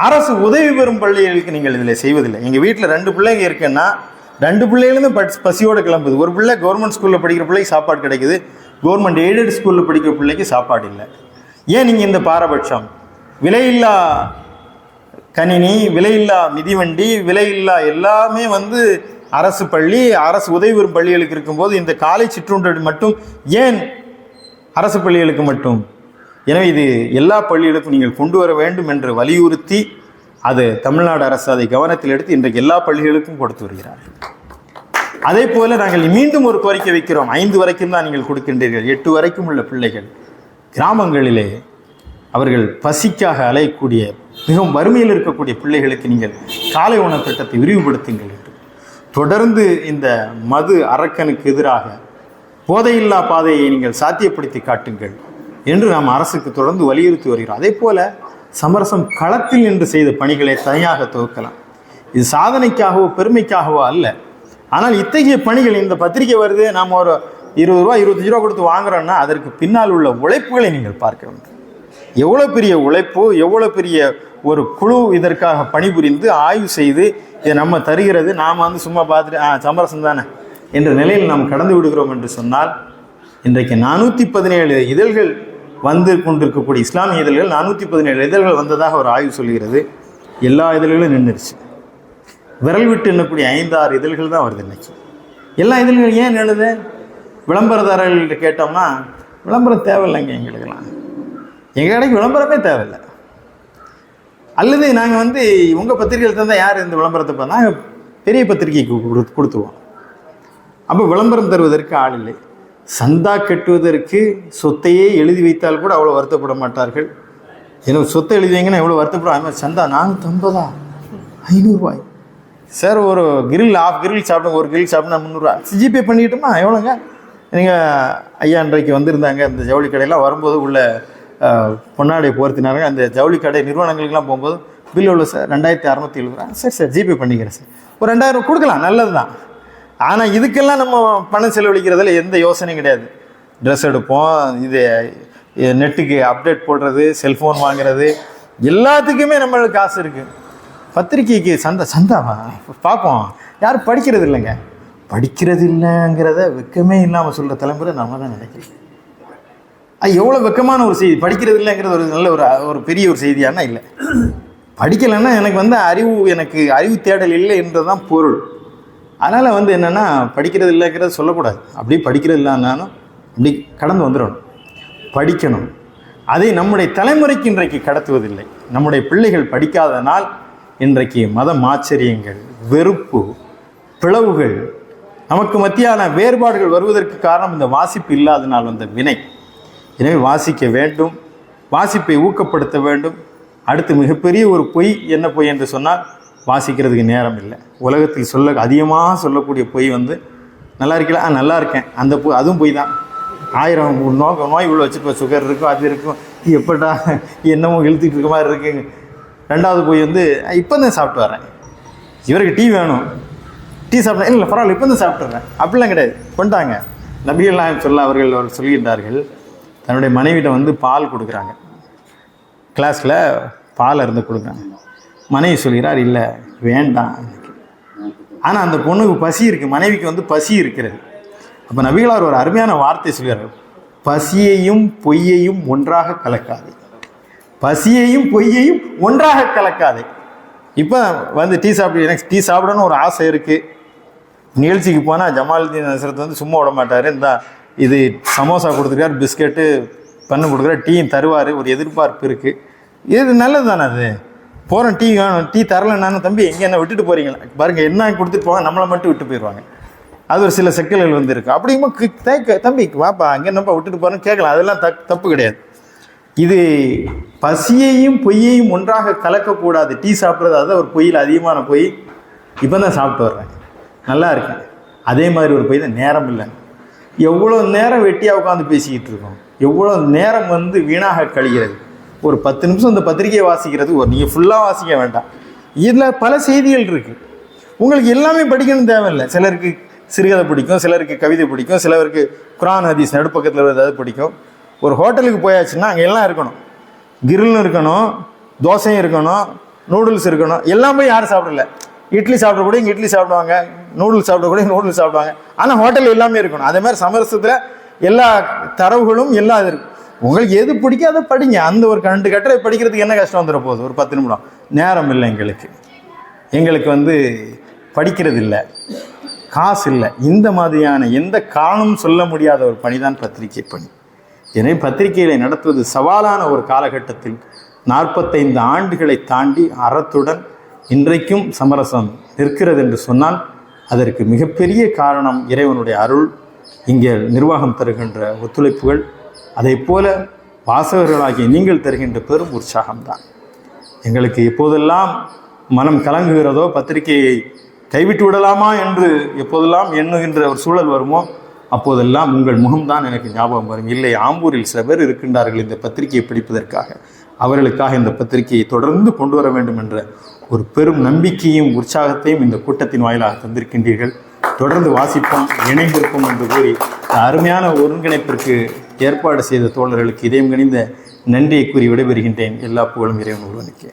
அரசு உதவி பெறும் பள்ளிகளுக்கு நீங்கள் இதில் செய்வதில்லை. எங்கள் வீட்டில் 2 பிள்ளைங்க இருக்குன்னா 2 பிள்ளைகளும் பசியோடு கிளம்புது. ஒரு பிள்ளை கவர்மெண்ட் ஸ்கூலில் படிக்கிற பிள்ளைக்கு சாப்பாடு கிடைக்குது, கவர்மெண்ட் எய்டட் ஸ்கூலில் படிக்கிற பிள்ளைக்கு சாப்பாடு இல்லை. ஏன் நீங்கள் இந்த பாரபட்சம்? விலையில்லா கணினி, விலையில்லா மிதிவண்டி, விலையில்லா எல்லாமே அரசு பள்ளி, அரசு உதவி பெறும் பள்ளிகளுக்கு இருக்கும்போது இந்த காலை சிற்றுண்டி மட்டும் ஏன் அரசு பள்ளிகளுக்கு மட்டும்? எனவே இது எல்லா பள்ளிகளுக்கும் நீங்கள் கொண்டு வர வேண்டும் என்று வலியுறுத்தி அது தமிழ்நாடு அரசு அதை கவனத்தில் எடுத்து இன்றைக்கு எல்லா பள்ளிகளுக்கும் கொடுத்து வருகிறார்கள். அதே போல நாங்கள் மீண்டும் ஒரு கோரிக்கை வைக்கிறோம். 5 வரைக்கும் தான் நீங்கள் கொடுக்கின்றீர்கள். 8 வரைக்கும் உள்ள பிள்ளைகள் கிராமங்களிலே அவர்கள் பசிக்காக அலையக்கூடிய மிகவும் வறுமையில் இருக்கக்கூடிய பிள்ளைகளுக்கு நீங்கள் காலை உணவு திட்டத்தை விரிவுபடுத்துங்கள் என்று தொடர்ந்து இந்த மது அரக்கனுக்கு எதிராக போதையில்லா பாதையை நீங்கள் சாத்தியப்படுத்தி காட்டுங்கள் என்று நாம் அரசுக்கு தொடர்ந்து வலியுறுத்தி வருகிறோம். அதே போல சமரசம் களத்தில் என்று செய்த பணிகளை தனியாக துவக்கலாம். இது சாதனைக்காகவோ பெருமைக்காகவோ அல்ல. ஆனால் இத்தகைய பணிகள், இந்த பத்திரிகை வருது, நாம் ஒரு 20 ரூபா 25 ரூபா கொடுத்து வாங்குறோன்னா அதற்கு பின்னால் உள்ள உழைப்புகளை நீங்கள் பார்க்க வேண்டும். எவ்வளோ பெரிய உழைப்பு, எவ்வளோ பெரிய ஒரு குழு இதற்காக பணிபுரிந்து ஆய்வு செய்து இதை நம்ம தருகிறது. நாம் சும்மா பார்த்துட்டு சமரசம் தானே என்ற நிலையில் நாம் கடந்து விடுகிறோம் என்று சொன்னால், இன்றைக்கு 417 இதழ்கள் வந்து கொண்டிருக்கக்கூடிய இஸ்லாமிய இதழ்கள் 417 இதழ்கள் வந்ததாக ஒரு ஆய்வு சொல்கிறது. எல்லா இதழ்களும் நின்றுச்சு. விரல் விட்டு எண்ணக்கூடிய 5-6 இதழ்கள் தான் வருது இன்னைக்கு. எல்லா இதழ்கள் ஏன் எழுது? விளம்பரதாரர்கள்ட்ட கேட்டோம்னா விளம்பரம் தேவையில்லைங்க, எங்களுக்கெல்லாம் எங்கள் கடைக்கு விளம்பரமே தேவையில்லை. அல்லது நாங்கள் உங்கள் பத்திரிகையில் தந்தால் யார் இந்த விளம்பரத்தை பார்த்தா நாங்கள் பெரிய பத்திரிகைக்கு கொடுத்துருவோம். அப்போ விளம்பரம் தருவதற்கு ஆள் இல்லை. சந்தா கட்டுவதற்கு சொத்தையே எழுதி வைத்தால் கூட அவ்வளோ வருத்தப்பட மாட்டார்கள். ஏன்னா சொத்தை எழுதி வைங்கன்னா எவ்வளோ வருத்தப்படும். அது மாதிரி சந்தா 450 500 ரூபாய் சார். ஒரு கிரில் ஆஃப் கிரில் சாப்பிட்டோம், ஒரு கிரில் சாப்பிட்டா 300 ரூபா. ஜிபே பண்ணிக்கிட்டோமா? எவ்வளோங்க? நீங்கள் ஐயா இன்றைக்கு வந்திருந்தாங்க இந்த ஜவுளி கடையெல்லாம் வரும்போது உள்ள பொன்னாடை போர்த்தினாங்க. அந்த ஜவுளி கடை நிறுவனங்களுக்கெல்லாம் போகும்போது பில் எவ்வளோ சார்? 2670 ரூபா. சரி சார், ஜிபே பண்ணிக்கிறேன் சார். ஒரு 2000 கொடுக்கலாம், நல்லது தான். ஆனால் இதுக்கெல்லாம் நம்ம பணம் செலவழிக்கிறதுல எந்த யோசனையும் கிடையாது. ட்ரெஸ் எடுப்போம், இது நெட்டுக்கு அப்டேட் போடுறது, செல்ஃபோன் வாங்குறது, எல்லாத்துக்குமே நம்மளுக்கு காசு இருக்குது. பத்திரிக்கைக்கு சந்தாவா பார்ப்போம். யாரும் படிக்கிறது இல்லைங்க. படிக்கிறது இல்லைங்கிறத வெக்கமே இல்லாமல் சொல்கிற தலைமுறை நம்ம தான் நினைக்கிறோம். அது எவ்வளோ வெக்கமான ஒரு செய்தி. படிக்கிறது இல்லைங்கிறது ஒரு நல்ல ஒரு பெரிய ஒரு செய்தியானா இல்லை. படிக்கலைன்னா எனக்கு அறிவு தேடல் இல்லை என்றது தான் பொருள். அதனால் என்னென்னா படிக்கிறது இல்லைங்கிறத சொல்லக்கூடாது. அப்படி படிக்கிறது இல்லைன்னாலும் அப்படி கடந்து வந்துடணும். படிக்கணும். அதை நம்முடைய தலைமுறைக்கு இன்றைக்கு கடத்துவதில்லை. நம்முடைய பிள்ளைகள் படிக்காதனால் இன்றைக்கு மதம் ஆச்சரியங்கள், வெறுப்பு, பிளவுகள், நமக்கு மத்தியான வேறுபாடுகள் வருவதற்கு காரணம் இந்த வாசிப்பு இல்லாதனால் வந்த வினை. எனவே வாசிக்க வேண்டும், வாசிப்பை ஊக்கப்படுத்த வேண்டும். அடுத்து மிகப்பெரிய ஒரு பொய் என்ன பொய் என்று சொன்னால், வாசிக்கிறதுக்கு நேரம் இல்லை. உலகத்தில் அதிகமாக சொல்லக்கூடிய பொய் நல்லா இருக்கல, நல்லா இருக்கேன், அந்த அதுவும் பொய் தான். 1000 நோய் இவ்வளோ வச்சுருப்போம், சுகர் இருக்கும், அது இருக்கும், எப்படா என்னமோ இழுத்துட்டு இருக்க மாதிரி இருக்குங்க. 2வது பொய் இப்போ தான் சாப்பிட்டு வரேன், இவருக்கு டீ வேணும், டீ சாப்பிட்டேன், இல்லை பரவாயில்ல இப்போ தான் சாப்பிட்றேன், அப்படிலாம் கிடையாது. கொண்டாங்க. நபிகள் நாயகம் அவர்கள் சொல்கின்றார்கள், தன்னுடைய மனைவிட்ட பால் கொடுக்குறாங்க, கிளாஸில் பால் இருந்து கொடுக்குறாங்க. மனைவி சொல்கிறார், இல்லை வேண்டாம். ஆனால் அந்த பொண்ணுக்கு பசி இருக்குது, மனைவிக்கு பசி இருக்கிறது. அப்போ நபிகளார் ஒரு அருமையான வார்த்தை சொல்கிறார், பசியையும் பொய்யையும் ஒன்றாக கலக்காதே, பசியையும் பொய்யையும் ஒன்றாக கலக்காதே. இப்போ டீ சாப்பிட்டு எனக்கு டீ சாப்பிடணும்னு ஒரு ஆசை இருக்குது. நிகழ்ச்சிக்கு போனால் ஜமாலுதீன் நஸ்ரத் சும்மா விட மாட்டார். இது சமோசா கொடுத்துருக்கார், பிஸ்கெட்டு பண்ணு கொடுக்குறார், டீயும் தருவார், ஒரு எதிர்பார்ப்பு இருக்குது. இது நல்லது தானே. அது போகிறேன், டீ வேணும், டீ தரலைன்னாலும் தம்பி எங்கே என்ன விட்டுட்டு போகிறீங்களா பாருங்கள், என்ன கொடுத்துட்டு போவாங்க, நம்மளை மட்டும் விட்டு போயிடுவாங்க. அது ஒரு சில சிக்கல்கள் இருக்குது. அப்படிங்கும்போது தம்பி வாப்பா அங்கே என்னப்பா விட்டுட்டு போகிறேன்னு கேட்கலாம், அதெல்லாம் தப்பு கிடையாது. இது பசியையும் பொய்யையும் ஒன்றாக கலக்கக்கூடாது. டீ சாப்பிட்றது அதுதான் ஒரு பொய்யில் அதிகமான பொய். இப்போ தான் சாப்பிட்டு வர்றேன், நல்லா இருக்கேன். அதே மாதிரி ஒரு பொய் தான் நேரம் இல்லை. எவ்வளோ நேரம் வெட்டியாக உட்காந்து பேசிக்கிட்டு இருக்கோம், எவ்வளோ நேரம் வீணாக கழிகிறது. ஒரு 10 நிமிஷம் இந்த பத்திரிகையை வாசிக்கிறது, நீங்கள் ஃபுல்லாக வாசிக்க வேண்டாம். இதில் பல செய்திகள் இருக்குது. உங்களுக்கு எல்லாமே படிக்கணும் தேவையில்லை. சிலருக்கு சிறுகதை பிடிக்கும், சிலருக்கு கவிதை பிடிக்கும், சிலருக்கு குரான் ஹதீஸ் நடுப்பக்கத்தில் ஏதாவது பிடிக்கும். ஒரு ஹோட்டலுக்கு போயாச்சுன்னா அங்கே எல்லாம் இருக்கணும். கிரில்லும் இருக்கணும், தோசையும் இருக்கணும், நூடுல்ஸ் இருக்கணும். எல்லாம் போய் யாரும் சாப்பிடல. இட்லி சாப்பிடக்கூட இங்கே இட்லி சாப்பிடுவாங்க, நூடுல்ஸ் சாப்பிடக்கூட நூடுல்ஸ் சாப்பிடுவாங்க. ஆனால் ஹோட்டல் எல்லாமே இருக்கணும். அதே மாதிரி சமரசத்தில் எல்லா தரவுகளும் எல்லாம் இது இருக்கும். உங்களுக்கு எது பிடிக்கும் அதை படிங்க. அந்த ஒரு 2 கட்டுரை படிக்கிறதுக்கு என்ன கஷ்டம் வந்துட போகுது? ஒரு 10 நிமிடம் நேரம் இல்லை எங்களுக்கு படிக்கிறது இல்லை, காசு இல்லை. இந்த மாதிரியான எந்த காரணமும் சொல்ல முடியாத ஒரு பணிதான் பத்திரிகை பணி. எனவே பத்திரிகைகளை நடத்துவது சவாலான ஒரு காலகட்டத்தில் 45 ஆண்டுகளை தாண்டி அறத்துடன் இன்றைக்கும் சமரசம் நிற்கிறது என்று சொன்னால் அதற்கு மிகப்பெரிய காரணம் இறைவனுடைய அருள், இங்கே நிர்வாகம் தருகின்ற ஒத்துழைப்புகள், அதை போல வாசகர்களாகிய நீங்கள் தருகின்ற பெரும் உற்சாகம்தான். எங்களுக்கு எப்போதெல்லாம் மனம் கலங்குகிறதோ, பத்திரிகையை கைவிட்டு விடலாமா என்று எப்போதெல்லாம் எண்ணுகின்ற ஒரு சூழல் வருமோ அப்போதெல்லாம் உங்கள் முகம்தான் எனக்கு ஞாபகம் வரும். இல்லை, ஆம்பூரில் சில பேர் இருக்கின்றார்கள் இந்த பத்திரிகையை படிப்பதற்காக, அவர்களுக்காக இந்த பத்திரிகையை தொடர்ந்து கொண்டு வர வேண்டும் என்ற ஒரு பெரும் நம்பிக்கையும் உற்சாகத்தையும் இந்த கூட்டத்தின் வாயிலாக தந்திருக்கின்றீர்கள். தொடர்ந்து வாசிப்போம், இணைந்திருப்போம் என்று கூறி அருமையான ஒருங்கிணைப்பிற்கு ஏற்பாடு செய்த தோழர்களுக்கு இதயம் கனிந்த நன்றியை கூறி விடைபெறுகின்றேன். எல்லா புகழும் இறைவன் ஒருவனுக்கே.